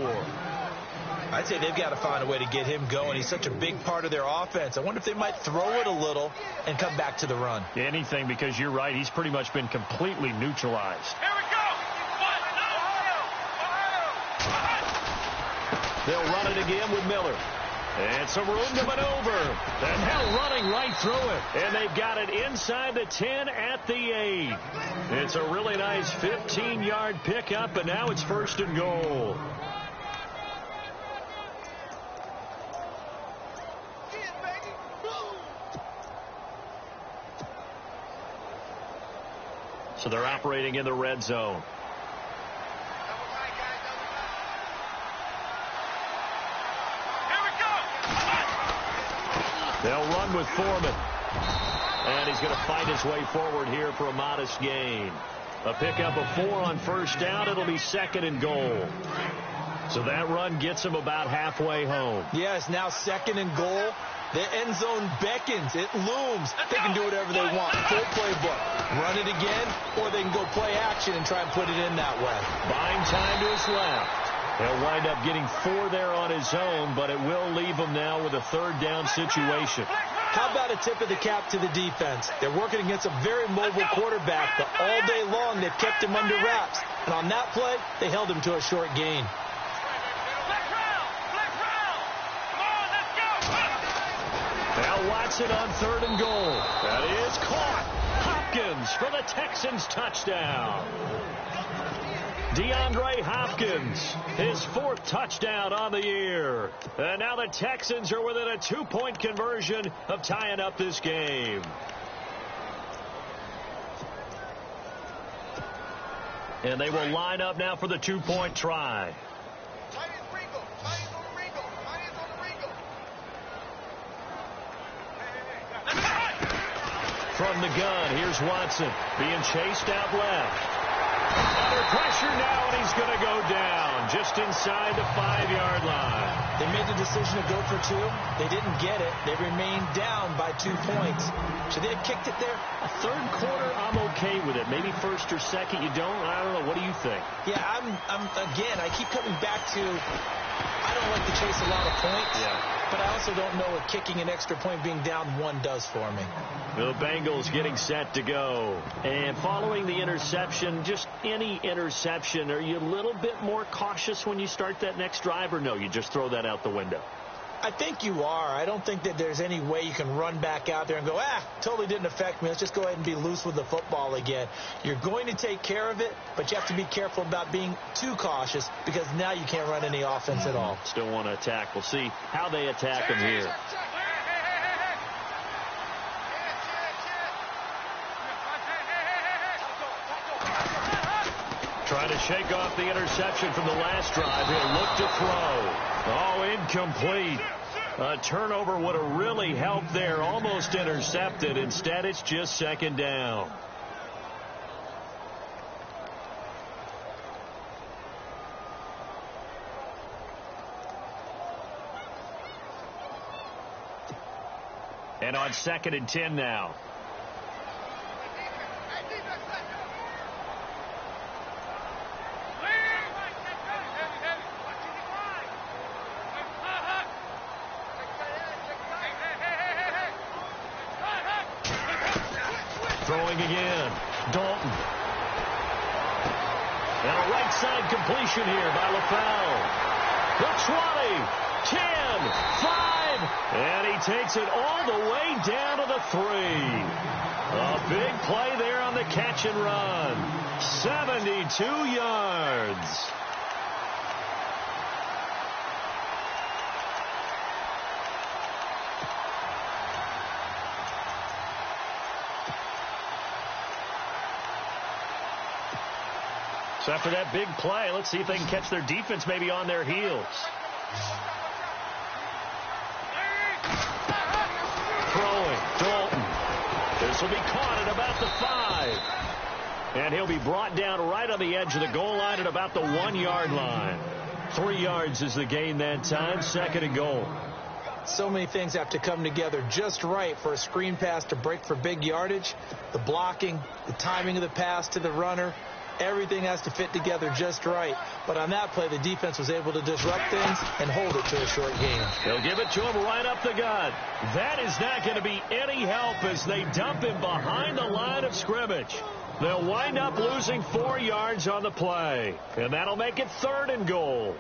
Speaker 3: I'd say they've got to find a way to get him going. He's such a big part of their offense. I wonder if they might throw it a little and come back to the run.
Speaker 2: Anything, because you're right. He's pretty much been completely neutralized.
Speaker 5: Here we go.
Speaker 2: They'll run it again with Miller. And some room to maneuver. And now running right through it. And they've got it inside the 10 at the 8. It's a really nice 15-yard pickup, and now it's 1st and goal. So they're operating in the red zone. They'll run with Foreman. And he's going to fight his way forward here for a modest gain. A pickup of 4 on 1st down. It'll be 2nd and goal. So that run gets him about halfway home.
Speaker 3: Yes, now 2nd and goal. The end zone beckons. It looms. They can do whatever they want. Full playbook. Run it again, or they can go play action and try and put it in that way.
Speaker 2: Buying time to his left. He'll wind up getting 4 there on his own, but it will leave him now with a 3rd down situation.
Speaker 3: How about a tip of the cap to the defense? They're working against a very mobile quarterback, but all day long they've kept him under wraps. And on that play, they held him to a short gain.
Speaker 2: Now Watson on 3rd and goal. That is caught. Hopkins for the Texans touchdown. DeAndre Hopkins, his 4th touchdown on the year. And now the Texans are within a 2-point conversion of tying up this game. And they will line up now for the 2-point try. From the gun, here's Watson being chased out left. Under pressure now, and he's going to go down just inside the 5-yard line.
Speaker 3: They made the decision to go for 2. They didn't get it. They remained down by 2 points. Should they have kicked it there?
Speaker 2: A 3rd quarter, I'm okay with it. Maybe 1st or 2nd, you don't. I don't know. What do you think?
Speaker 3: Yeah, again, I keep coming back to, I don't like to chase a lot of points.
Speaker 2: Yeah.
Speaker 3: But I also don't know what kicking an extra point being down 1 does for me.
Speaker 2: The Bengals getting set to go. And following the interception, just any interception, are you a little bit more cautious when you start that next drive, or no, you just throw that out the window?
Speaker 3: I think you are. I don't think that there's any way you can run back out there and go, totally didn't affect me. Let's just go ahead and be loose with the football again. You're going to take care of it, but you have to be careful about being too cautious because now you can't run any offense at all.
Speaker 4: Still want to attack. We'll see how they attack him here. Trying to shake off the interception from the last drive. He'll look to throw. Oh, incomplete. A turnover would have really helped there. Almost intercepted. Instead, it's just second down. And on 2nd and 10 now. Throwing again. Dalton. And a right side completion here by LaFell. The 20, 10, 5, and he takes it all the way down to the 3. A big play there on the catch and run. 72 yards. So after that big play, let's see if they can catch their defense maybe on their heels. Throwing, Dalton. This will be caught at about the 5. And he'll be brought down right on the edge of the goal line at about the 1-yard line. 3 yards is the gain that time, 2nd and goal.
Speaker 3: So many things have to come together just right for a screen pass to break for big yardage. The blocking, the timing of the pass to the runner. Everything has to fit together just right. But on that play, the defense was able to disrupt things and hold it to a short gain.
Speaker 4: They'll give it to him right up the gut. That is not going to be any help as they dump him behind the line of scrimmage. They'll wind up losing 4 yards on the play. And that'll make it 3rd and goal.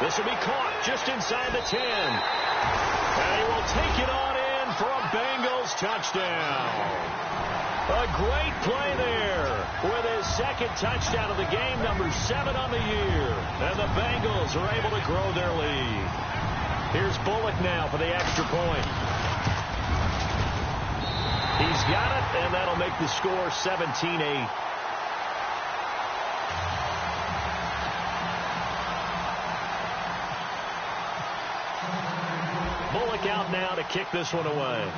Speaker 4: This will be caught just inside the 10. And he will take it on in for a Bengals touchdown. A great play there with his 2nd touchdown of the game, number 7 on the year. And the Bengals are able to grow their lead. Here's Bullock now for the extra point. He's got it, and that'll make the score 17-8. Bullock out now to kick this one away.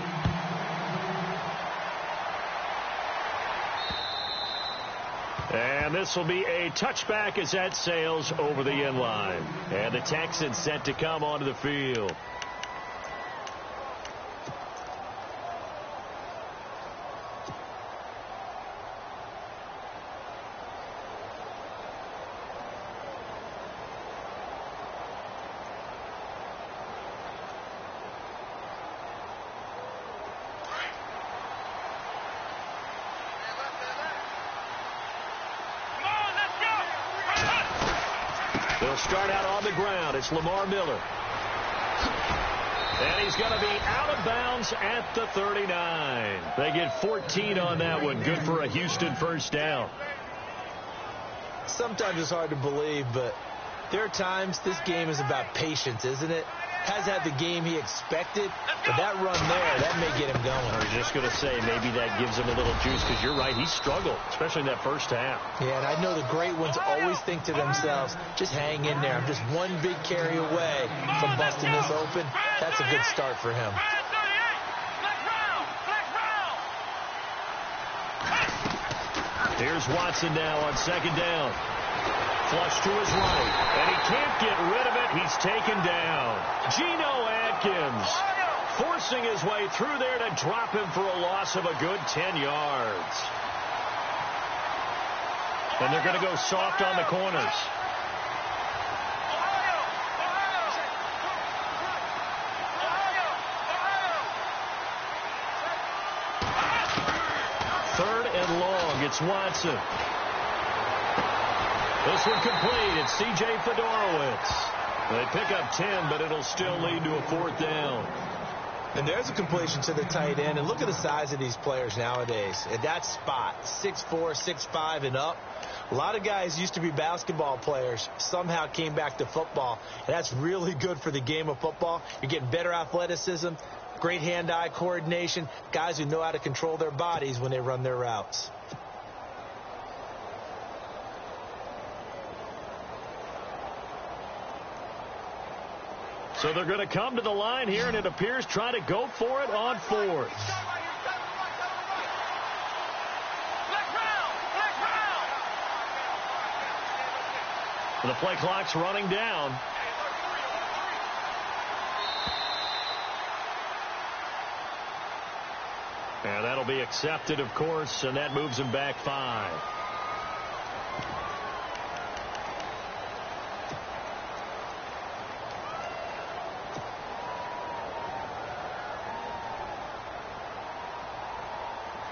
Speaker 4: And this will be a touchback as that sails over the end line. And the Texans set to come onto the field. They'll start out on the ground. It's Lamar Miller. And he's going to be out of bounds at the 39. They get 14 on that one. Good for a Houston first down.
Speaker 3: Sometimes it's hard to believe, but there are times this game is about patience, isn't it? Has had the game he expected, but that run there, that may get him going.
Speaker 4: I was just going to say, maybe that gives him a little juice, because you're right, he struggled, especially in that first half.
Speaker 3: Yeah, and I know the great ones always think to themselves, just hang in there. I'm just one big carry away from busting this open. That's a good start for him.
Speaker 4: Here's Watson now on 2nd down. Flush to his right, and he can't get rid of it. He's taken down. Geno Atkins,
Speaker 2: forcing his way through there to drop him for a loss of a good 10 yards. And they're going to go soft on the corners. Third and long. It's Watson. This one complete. It's C.J. Fedorowicz. They pick up 10, but it'll still lead to a fourth down.
Speaker 3: And there's a completion to the tight end. And look at the size of these players nowadays. At that spot, 6'4", 6'5", and up. A lot of guys used to be basketball players, somehow came back to football. And that's really good for the game of football. You're getting better athleticism, great hand-eye coordination, guys who know how to control their bodies when they run their routes.
Speaker 2: So they're going to come to the line here, and it appears try to go for it on fourth. The play clock's running down. And that'll be accepted, of course, and that moves him back 5.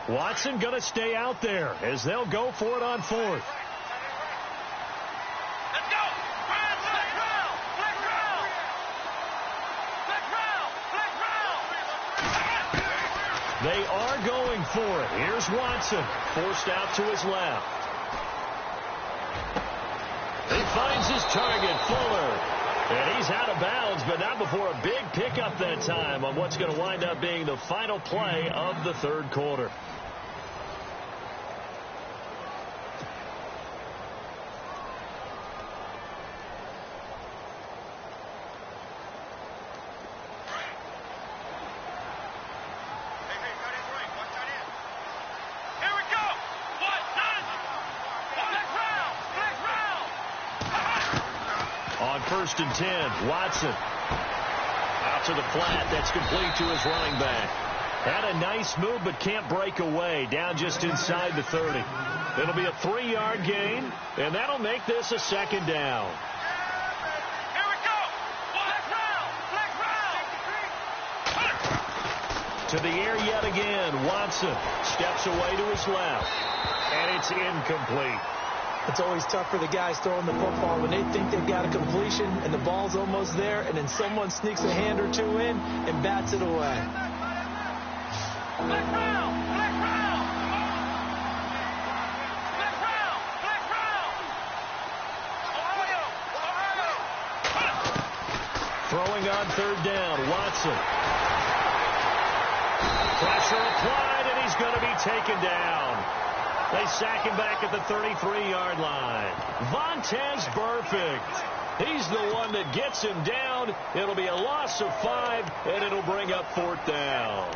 Speaker 2: Watson going to stay out there as they'll go for it on fourth.
Speaker 4: Let's go!
Speaker 2: They are going for it. Here's Watson, forced out to his left. He finds his target, Fuller. And he's out of bounds, but not before a big pickup that time on what's going to wind up being the final play of the third quarter. First and 10, Watson. Out to the flat. That's complete to his running back. Had a nice move, but can't break away. Down just inside the 30. It'll be a 3-yard gain, and that'll make this a second down.
Speaker 4: Here we go. Black round.
Speaker 2: To the air yet again. Watson steps away to his left, and it's incomplete.
Speaker 3: It's always tough for the guys throwing the football when they think they've got a completion and the ball's almost there, and then someone sneaks a hand or two in and bats it away.
Speaker 4: Black round.
Speaker 2: Throwing on third down, Watson. Pressure applied, and he's going to be taken down. They sack him back at the 33-yard line. Vontaze Burfict. He's the one that gets him down. It'll be a loss of 5, and it'll bring up fourth down.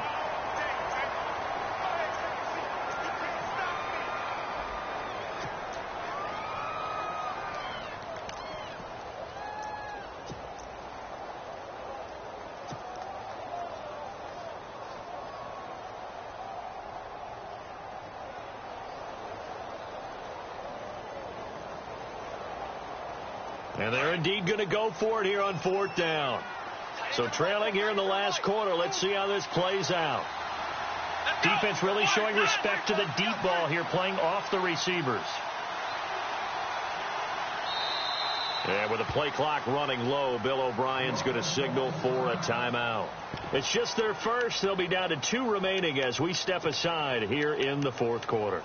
Speaker 2: And they're indeed going to go for it here on fourth down. So trailing here in the last quarter. Let's see how this plays out. Defense really showing respect to the deep ball here, playing off the receivers. And with the play clock running low, Bill O'Brien's going to signal for a timeout. It's just their first. They'll be down to 2 remaining as we step aside here in the fourth quarter.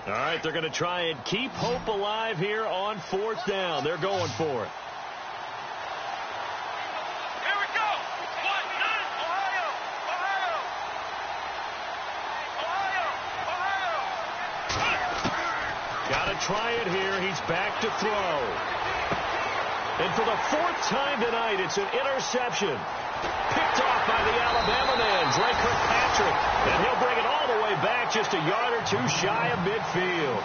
Speaker 2: All right, they're going to try and keep hope alive here on fourth down. They're going for it.
Speaker 4: Here we go. Ohio.
Speaker 2: Got to try it here. He's back to throw. And for the fourth time tonight, it's an interception. Picked off by the Alabama man, Drake Kirkpatrick. And he'll bring it all the way back just a yard or two shy of midfield.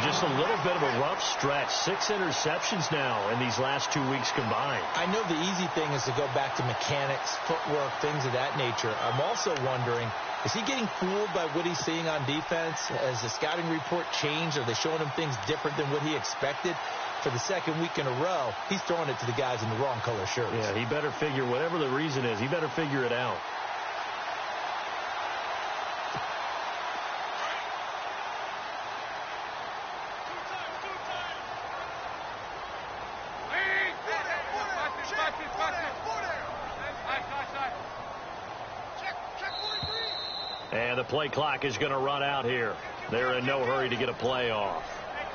Speaker 2: Just a little bit of a rough stretch. 6 interceptions now in these last 2 weeks combined.
Speaker 3: I know the easy thing is to go back to mechanics, footwork, things of that nature. I'm also wondering, is he getting fooled by what he's seeing on defense? Has the scouting report changed? Are they showing him things different than what he expected? For the second week in a row, he's throwing it to the guys in the wrong color shirts.
Speaker 2: Yeah, he better figure, whatever the reason is, he better figure it out. And the play clock is going to run out here. They're in no hurry to get a play off.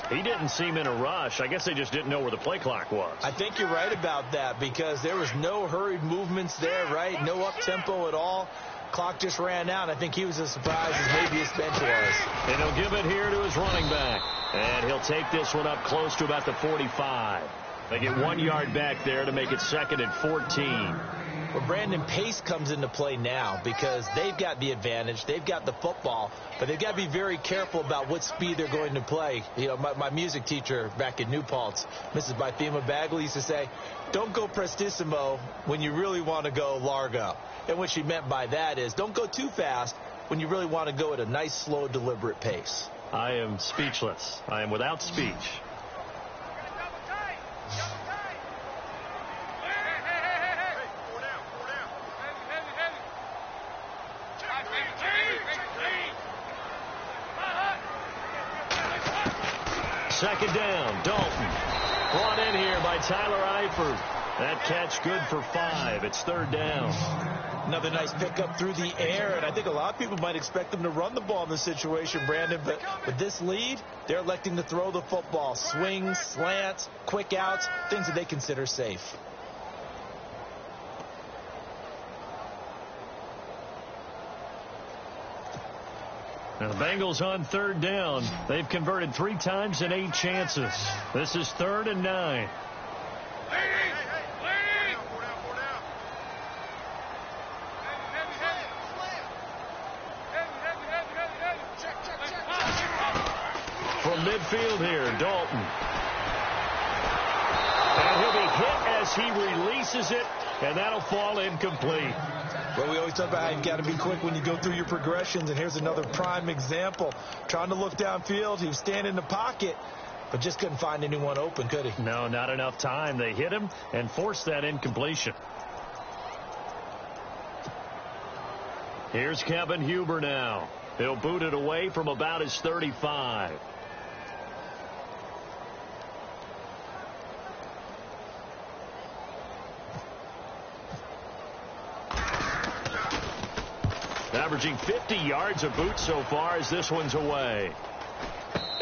Speaker 2: He didn't seem in a rush. I guess they just didn't know where the play clock was.
Speaker 3: I think you're right about that because there was no hurried movements there, right? No up-tempo at all. Clock just ran out. I think he was as surprised as maybe his bench was.
Speaker 2: And he'll give it here to his running back. And he'll take this one up close to about the 45. They get 1 yard back there to make it 2nd and 14.
Speaker 3: Well, Brandon, pace comes into play now because they've got the advantage. They've got the football, but they've got to be very careful about what speed they're going to play. You know, my music teacher back in New Paltz, Mrs. Bythema Bagley, used to say, don't go prestissimo when you really want to go largo. And what she meant by that is don't go too fast when you really want to go at a nice, slow, deliberate pace.
Speaker 2: I am speechless. I am without speech. Second down, Dalton. Brought in here by Tyler Eifert. That catch good for 5. It's 3rd down.
Speaker 3: Another nice pickup through the air, and I think a lot of people might expect them to run the ball in this situation, Brandon, but with this lead, they're electing to throw the football. Swings, slants, quick outs, things that they consider safe.
Speaker 2: Now the Bengals on 3rd down. They've converted 3 times in 8 chances. This is 3rd and 9. From midfield here, Dalton. And he'll be hit as he releases it, and that'll fall incomplete.
Speaker 3: Well, we always talk about how you've got to be quick when you go through your progressions, and here's another prime example. Trying to look downfield, he was standing in the pocket, but just couldn't find anyone open, could he?
Speaker 2: No, not enough time. They hit him and forced that incompletion. Here's Kevin Huber now. He'll boot it away from about his 35. Averaging 50 yards a boot so far as this one's away.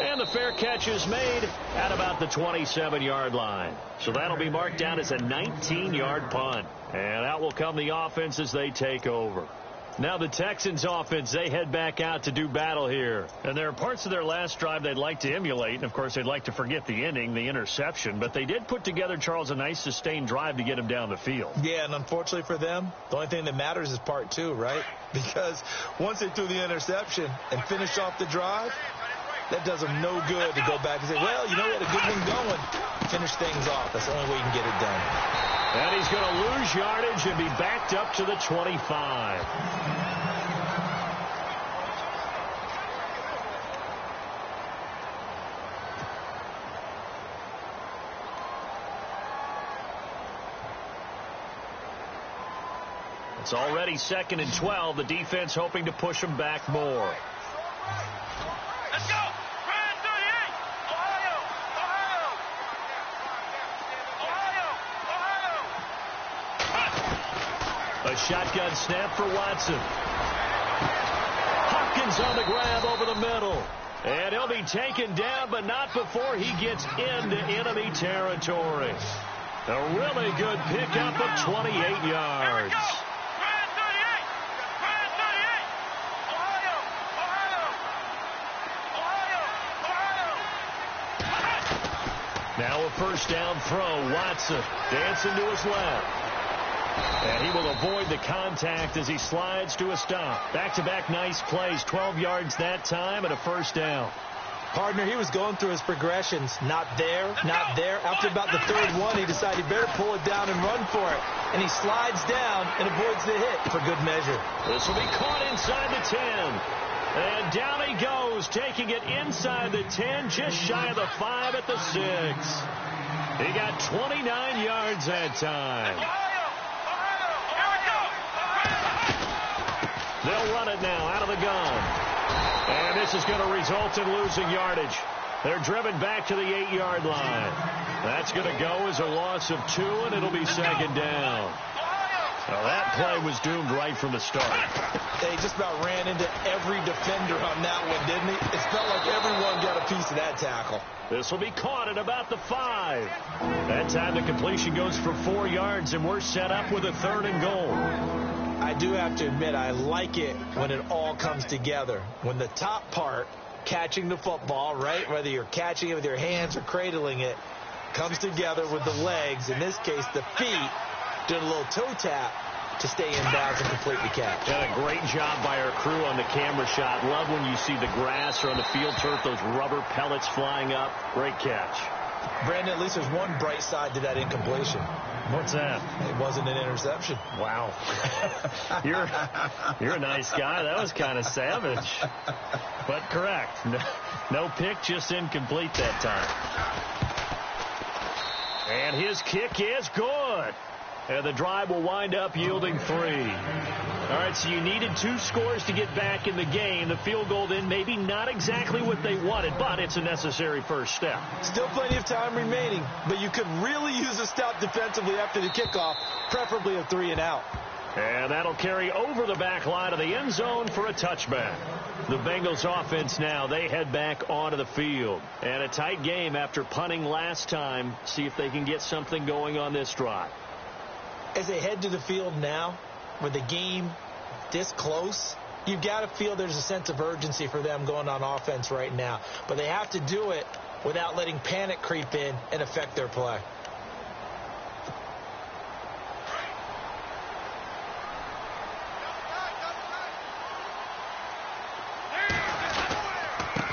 Speaker 2: And the fair catch is made at about the 27-yard line. So that'll be marked down as a 19-yard punt. And out will come the offense as they take over. Now the Texans offense, they head back out to do battle here. And there are parts of their last drive they'd like to emulate. And, of course, they'd like to forget the inning, the interception. But they did put together, Charles, a nice sustained drive to get him down the field.
Speaker 3: Yeah, and unfortunately for them, the only thing that matters is part 2, right? Because once they threw the interception and finished off the drive, that does them no good to go back and say, well, you know, we had a good one going. Finish things off. That's the only way you can get it done.
Speaker 2: And he's going to lose yardage and be backed up to the 25. It's already 2nd and 12. The defense hoping to push him back more.
Speaker 5: Let's go! Brand 38! Ohio!
Speaker 2: A shotgun snap for Watson. Hopkins on the grab over the middle. And he'll be taken down, but not before he gets into enemy territory. A really good pickup of 28 yards. Now a first down throw. Watson dancing to his left. And he will avoid the contact as he slides to a stop. Back-to-back nice plays. 12 yards that time and a first down.
Speaker 3: Partner, he was going through his progressions. Not there, not there. After about the third one, he decided he better pull it down and run for it. And he slides down and avoids the hit for good measure.
Speaker 2: This will be caught inside the 10. And down he goes, taking it inside the 10, just shy of the 5 at the 6. He got 29 yards that time. They'll run it now out of the gun. And this is going to result in losing yardage. They're driven back to the 8-yard line. That's going to go as a loss of 2, and it'll be second down. Well, that play was doomed right from the start.
Speaker 3: They just about ran into every defender on that one, didn't he? It felt like everyone got a piece of that tackle.
Speaker 2: This will be caught at about the 5. That time the completion goes for 4 yards, and we're set up with a 3rd and goal.
Speaker 3: I do have to admit, I like it when it all comes together. When the top part, catching the football, right, whether you're catching it with your hands or cradling it, comes together with the legs, in this case the feet, doing a little toe tap to stay in bounds and complete the catch.
Speaker 2: And a great job by our crew on the camera shot. Love when you see the grass or on the field turf, those rubber pellets flying up. Great catch.
Speaker 3: Brandon, at least there's one bright side to that incompletion.
Speaker 2: What's that?
Speaker 3: It wasn't an interception.
Speaker 2: Wow. You're a nice guy. That was kind of savage. But correct. No pick, just incomplete that time. And his kick is good. And the drive will wind up yielding 3. All right, so you needed 2 scores to get back in the game. The field goal then maybe not exactly what they wanted, but it's a necessary first step.
Speaker 3: Still plenty of time remaining, but you could really use a stop defensively after the kickoff, preferably a 3 and out.
Speaker 2: And that'll carry over the back line of the end zone for a touchback. The Bengals offense now, they head back onto the field. And a tight game after punting last time. See if they can get something going on this drive.
Speaker 3: As they head to the field now, with the game this close, you've got to feel there's a sense of urgency for them going on offense right now. But they have to do it without letting panic creep in and affect their play.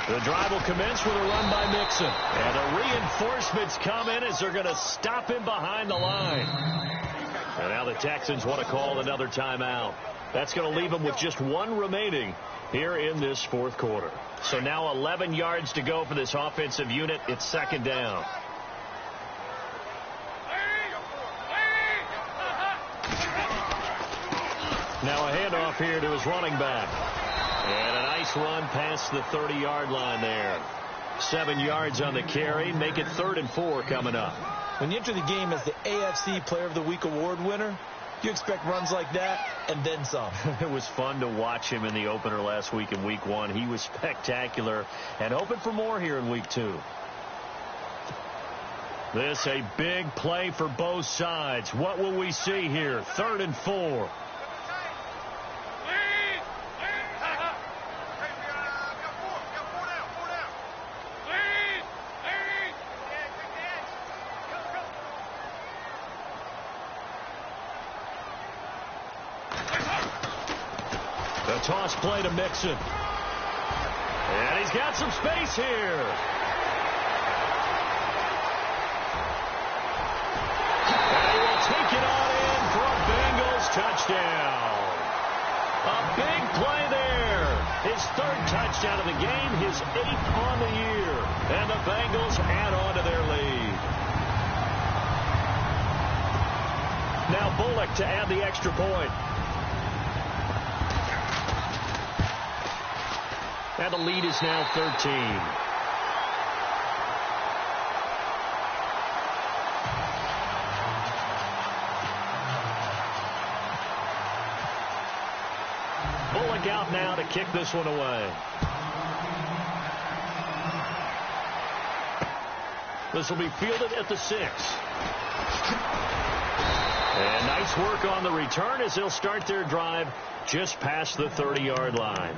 Speaker 2: The drive will commence with a run by Mixon. And the reinforcements come in as they're going to stop him behind the line. And now the Texans want to call another timeout. That's going to leave them with just 1 remaining here in this 4th quarter. So now 11 yards to go for this offensive unit. It's second down. Now a handoff here to his running back. And a nice run past the 30-yard line there. 7 yards on the carry. Make it 3rd and 4 coming up.
Speaker 3: When you enter the game as the AFC Player of the Week award winner, you expect runs like that and then some.
Speaker 2: It was fun to watch him in the opener last week in Week 1. He was spectacular and hoping for more here in Week 2. This a big play for both sides. What will we see here? 3rd and 4. The toss play to Mixon. And he's got some space here. And he will take it on in for a Bengals touchdown. A big play there. His 3rd touchdown of the game, his 8th on the year. And the Bengals add on to their lead. Now Bullock to add the extra point. And the lead is now 13. Bullock out now to kick this one away. This will be fielded at the 6. And nice work on the return as they'll start their drive just past the 30-yard line.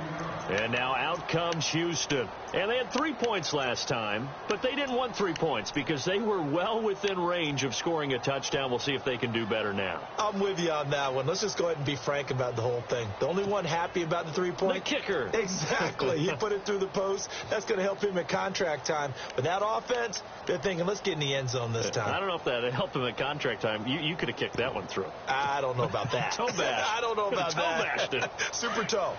Speaker 2: And now out comes Houston. And they had 3 points last time, but they didn't want 3 points because they were well within range of scoring a touchdown. We'll see if they can do better now.
Speaker 3: I'm with you on that one. Let's just go ahead and be frank about the whole thing. The only one happy about the 3-point?
Speaker 2: The kicker.
Speaker 3: Exactly. He put it through the post. That's going to help him at contract time. But that offense, they're thinking, let's get in the end zone this time.
Speaker 2: I don't know if that helped him at contract time. You could have kicked that one through.
Speaker 3: I don't know about that.
Speaker 2: Toe bash.
Speaker 3: I don't know about
Speaker 2: toe
Speaker 3: that.
Speaker 2: Bashed it.
Speaker 3: Super toe.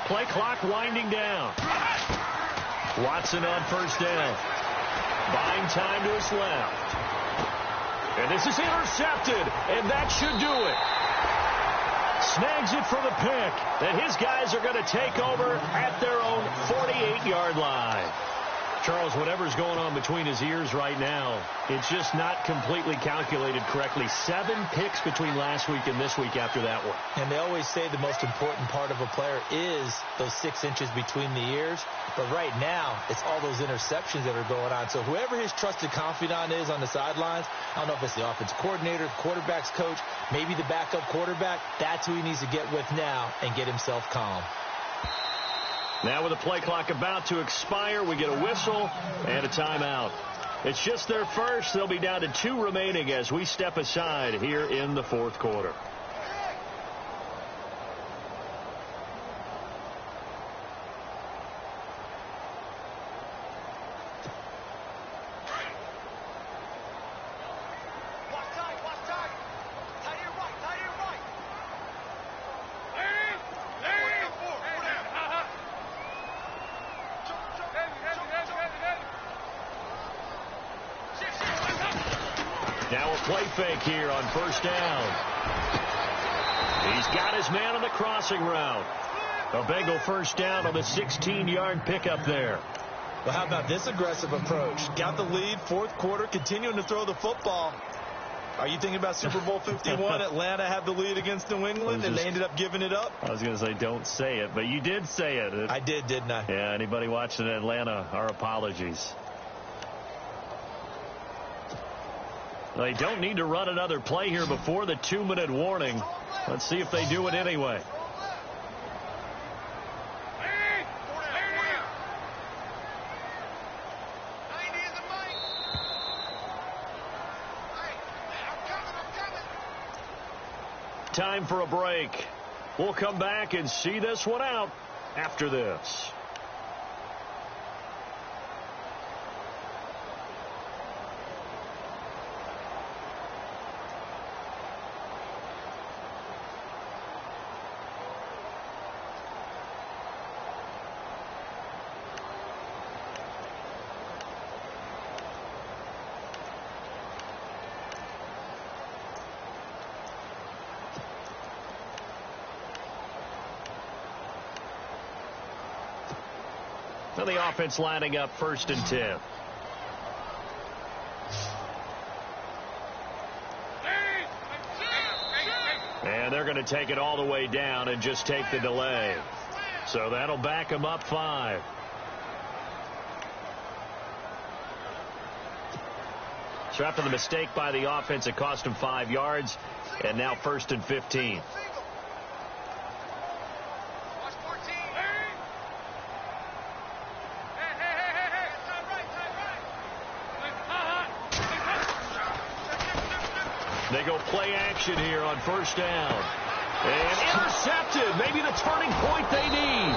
Speaker 2: Play clock winding down. Watson on first down. Buying time to his left. And this is intercepted, and that should do it. Snags it for the pick. And his guys are going to take over at their own 48-yard line. Charles, whatever's going on between his ears right now, it's just not completely calculated correctly. 7 picks between last week and this week after that one.
Speaker 3: And they always say the most important part of a player is those 6 inches between the ears. But right now, it's all those interceptions that are going on. So whoever his trusted confidant is on the sidelines, I don't know if it's the offensive coordinator, quarterback's coach, maybe the backup quarterback, that's who he needs to get with now and get himself calm.
Speaker 2: Now with the play clock about to expire, we get a whistle and a timeout. It's just their first. They'll be down to 2 remaining as we step aside here in the fourth quarter. Now a play fake here on first down. He's got his man on the crossing route. A Bengal first down on the 16-yard pickup there.
Speaker 3: Well, how about this aggressive approach? Got the lead, fourth quarter, continuing to throw the football. Are you thinking about Super Bowl 51? Atlanta had the lead against New England, and they ended up giving it up?
Speaker 2: I was going to say don't say it, but you did say it.
Speaker 3: I did, didn't I?
Speaker 2: Yeah, anybody watching Atlanta, our apologies. They don't need to run another play here before the 2-minute warning. Let's see if they do it anyway. Time for a break. We'll come back and see this one out after this. Now the offense lining up 1st and 10. And they're going to take it all the way down and just take the delay. So that'll back them up 5. So after the mistake by the offense, it cost them 5 yards. And now 1st and 15. They go play action here on first down. And intercepted. Maybe the turning point they need.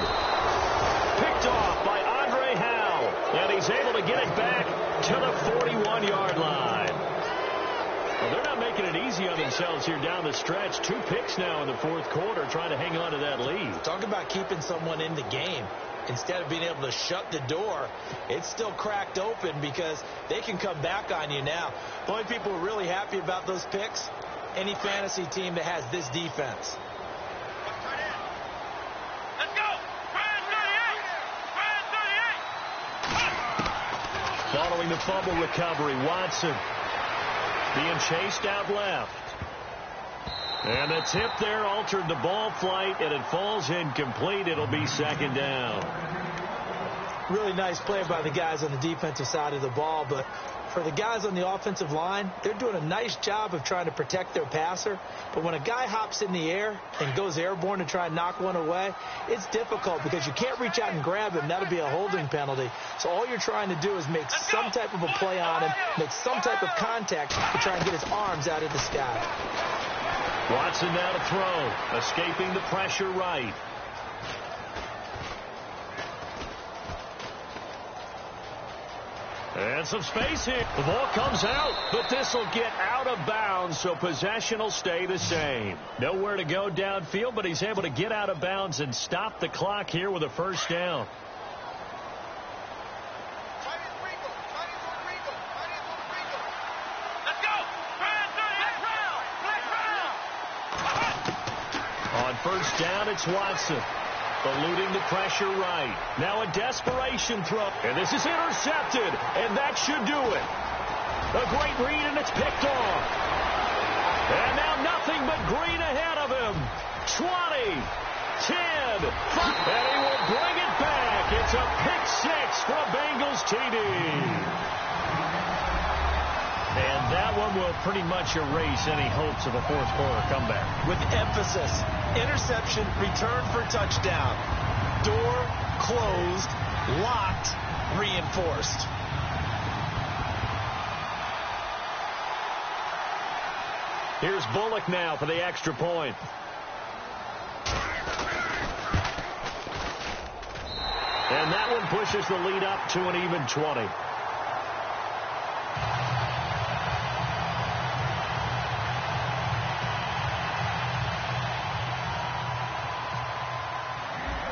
Speaker 2: Picked off by Andre Howell. And he's able to get it back to the 41-yard line. Well, they're not making it easy on themselves here down the stretch. 2 picks now in the fourth quarter trying to hang on to that lead.
Speaker 3: Talk about keeping someone in the game. Instead of being able to shut the door, it's still cracked open because they can come back on you now. The only people who are really happy about those picks, any fantasy team that has this defense.
Speaker 5: Let's go! Brian 38!
Speaker 2: Following the fumble recovery, Watson being chased out left. And the tip there altered the ball flight, and it falls incomplete. It'll be 2nd down.
Speaker 3: Really nice play by the guys on the defensive side of the ball, but for the guys on the offensive line, they're doing a nice job of trying to protect their passer. But when a guy hops in the air and goes airborne to try and knock one away, it's difficult because you can't reach out and grab him. That'll be a holding penalty. So all you're trying to do is make some type of a play on him, make some type of contact to try and get his arms out of the sky.
Speaker 2: Watson now to throw, escaping the pressure right. And some space here. The ball comes out, but this will get out of bounds, so possession will stay the same. Nowhere to go downfield, but he's able to get out of bounds and stop the clock here with a first down.
Speaker 5: Let's go.
Speaker 2: On first down, it's Watson. Eluding the pressure right. Now a desperation throw. And this is intercepted. And that should do it. A great read, and it's picked off. And now nothing but green ahead of him. 20, 10, 5. And he will bring it back. It's a pick six for a Bengals TD. And that one will pretty much erase any hopes of a fourth quarter comeback.
Speaker 3: With emphasis, interception, return for touchdown. Door closed, locked, reinforced.
Speaker 2: Here's Bullock now for the extra point. And that one pushes the lead up to an even 20.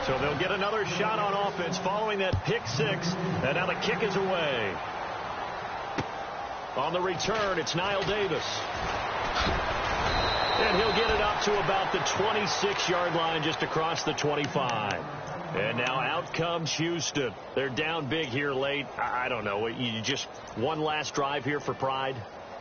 Speaker 2: So they'll get another shot on offense following that pick six. And now the kick is away. On the return, it's Niall Davis. And he'll get it up to about the 26-yard line, just across the 25. And now out comes Houston. They're down big here late. I don't know. You just one last drive here for pride?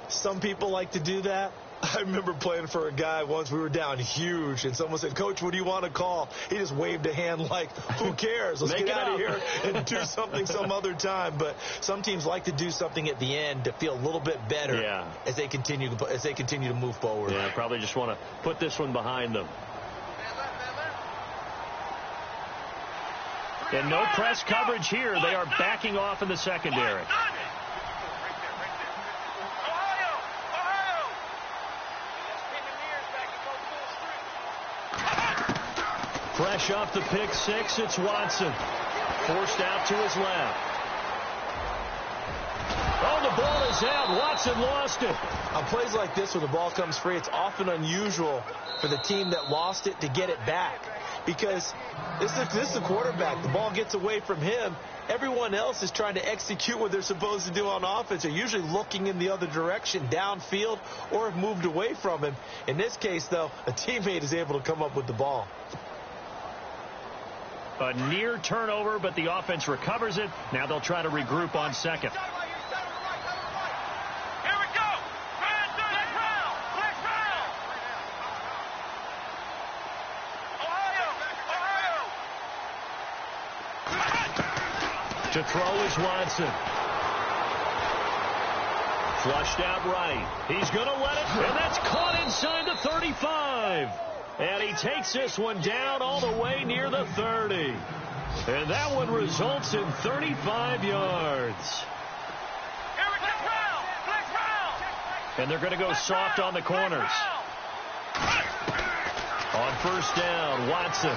Speaker 3: Some people like to do that. I remember playing for a guy once. We were down huge, and someone said, "Coach, what do you want to call?" He just waved a hand like, who cares? Let's get out of here and do something some other time. But some teams like to do something at the end to feel a little bit better as they continue to move forward.
Speaker 2: Yeah, probably just want to put this one behind them. And no press coverage here. They are backing off in the secondary. Fresh off the pick six, it's Watson. Forced out to his left. Oh, the ball is out. Watson lost it.
Speaker 3: On plays like this where the ball comes free, it's often unusual for the team that lost it to get it back. Because this is the quarterback. The ball gets away from him. Everyone else is trying to execute what they're supposed to do on offense. They're usually looking in the other direction, downfield, or have moved away from him. In this case, though, a teammate is able to come up with the ball.
Speaker 2: A near turnover, but the offense recovers it. Now they'll try to regroup on second.
Speaker 5: Here we go. Black round. Ohio.
Speaker 2: To throw is Watson. Flushed out right. He's going to let it, and that's caught inside the 35. And he takes this one down all the way near the 30. And that one results in 35 yards. And they're going to go soft on the corners. On first down, Watson.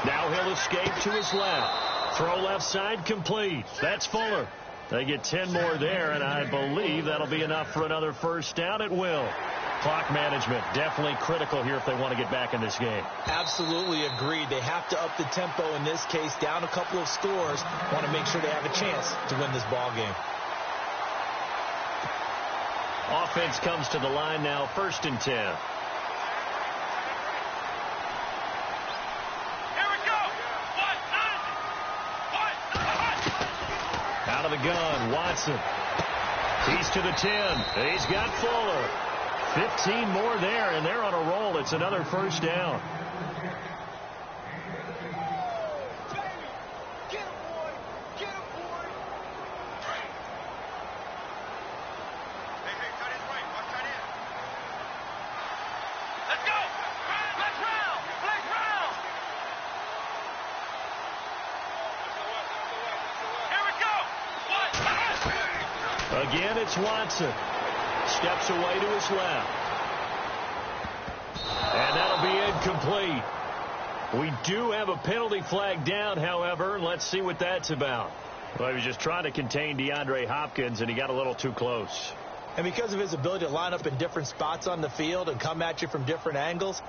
Speaker 2: Now he'll escape to his left. Throw left side complete. That's Fuller. They get 10 more there, and I believe that'll be enough for another first down. It will. Clock management definitely critical here if they want to get back in this game.
Speaker 3: Absolutely agreed. They have to up the tempo in this case, down a couple of scores. Want to make sure they have a chance to win this ball game.
Speaker 2: Offense comes to the line now, 1st and 10.
Speaker 5: Here we go.
Speaker 2: Out of the gun, Watson. He's to the 10. He's got Fuller. 15 more there, and they're on a roll. It's another first down. Again, it's Watson. Steps away to his left. And that'll be incomplete. We do have a penalty flag down, however. Let's see what that's about. Well, he was just trying to contain DeAndre Hopkins, and he got a little too close.
Speaker 3: And because of his ability to line up in different spots on the field and come at you from different angles,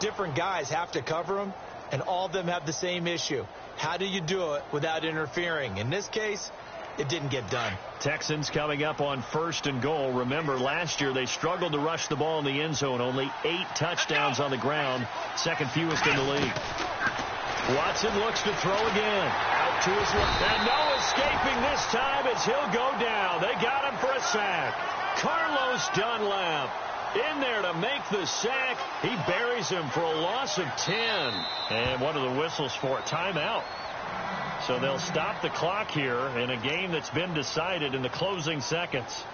Speaker 3: different guys have to cover him, and all of them have the same issue. How do you do it without interfering? In this case, it didn't get done.
Speaker 2: Texans coming up on 1st and goal. Remember, last year they struggled to rush the ball in the end zone. Only 8 touchdowns on the ground, second fewest in the league. Watson looks to throw again. Out to his left. And no escaping this time as he'll go down. They got him for a sack. Carlos Dunlap in there to make the sack. He buries him for a loss of 10. And what are the whistles for? Timeout. So they'll stop the clock here in a game that's been decided in the closing seconds.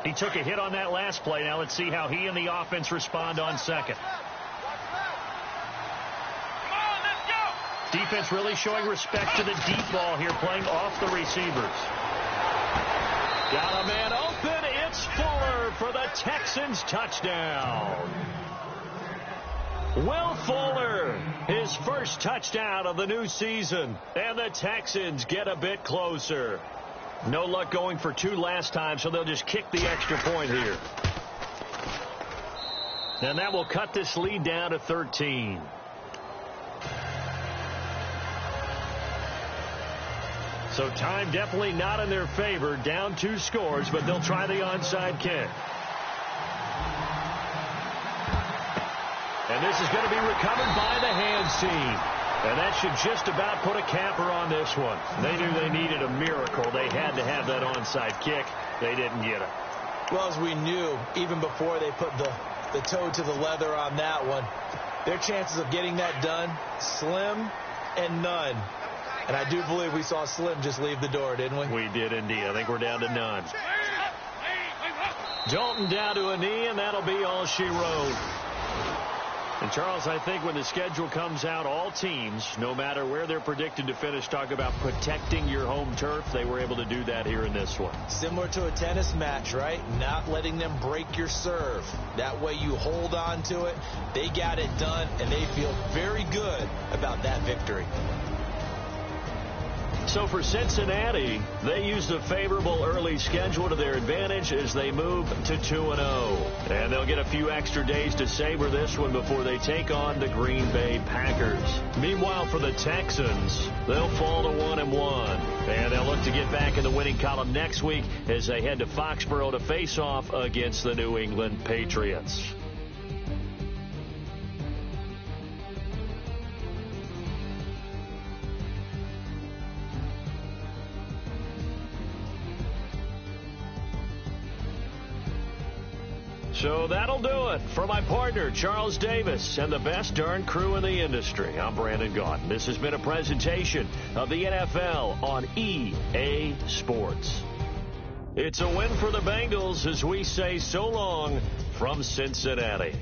Speaker 2: He took a hit on that last play. Now let's see how he and the offense respond on second. Defense really showing respect to the deep ball here, playing off the receivers. Got a man open. It's Fuller for the Texans touchdown. Will Fuller, his first touchdown of the new season. And the Texans get a bit closer. No luck going for 2 last time, so they'll just kick the extra point here. And that will cut this lead down to 13. So time definitely not in their favor. Down 2 scores, but they'll try the onside kick. And this is going to be recovered by the hands team. And that should just about put a capper on this one. They knew they needed a miracle. They had to have that onside kick. They didn't get it.
Speaker 3: Well, as we knew, even before they put the toe to the leather on that one, their chances of getting that done, slim and none. And I do believe we saw Slim just leave the door, didn't we?
Speaker 2: We did indeed. I think we're down to none. Dalton down to a knee, and that'll be all she wrote. And, Charles, I think when the schedule comes out, all teams, no matter where they're predicted to finish, talk about protecting your home turf. They were able to do that here in this one.
Speaker 3: Similar to a tennis match, right? Not letting them break your serve. That way you hold on to it. They got it done, and they feel very good about that victory.
Speaker 2: So for Cincinnati, they used a favorable early schedule to their advantage as they move to 2-0. And they'll get a few extra days to savor this one before they take on the Green Bay Packers. Meanwhile, for the Texans, they'll fall to 1-1. And they'll look to get back in the winning column next week as they head to Foxborough to face off against the New England Patriots. So that'll do it. For my partner, Charles Davis, and the best darn crew in the industry, I'm Brandon Gaudin. This has been a presentation of the NFL on EA Sports. It's a win for the Bengals as we say so long from Cincinnati.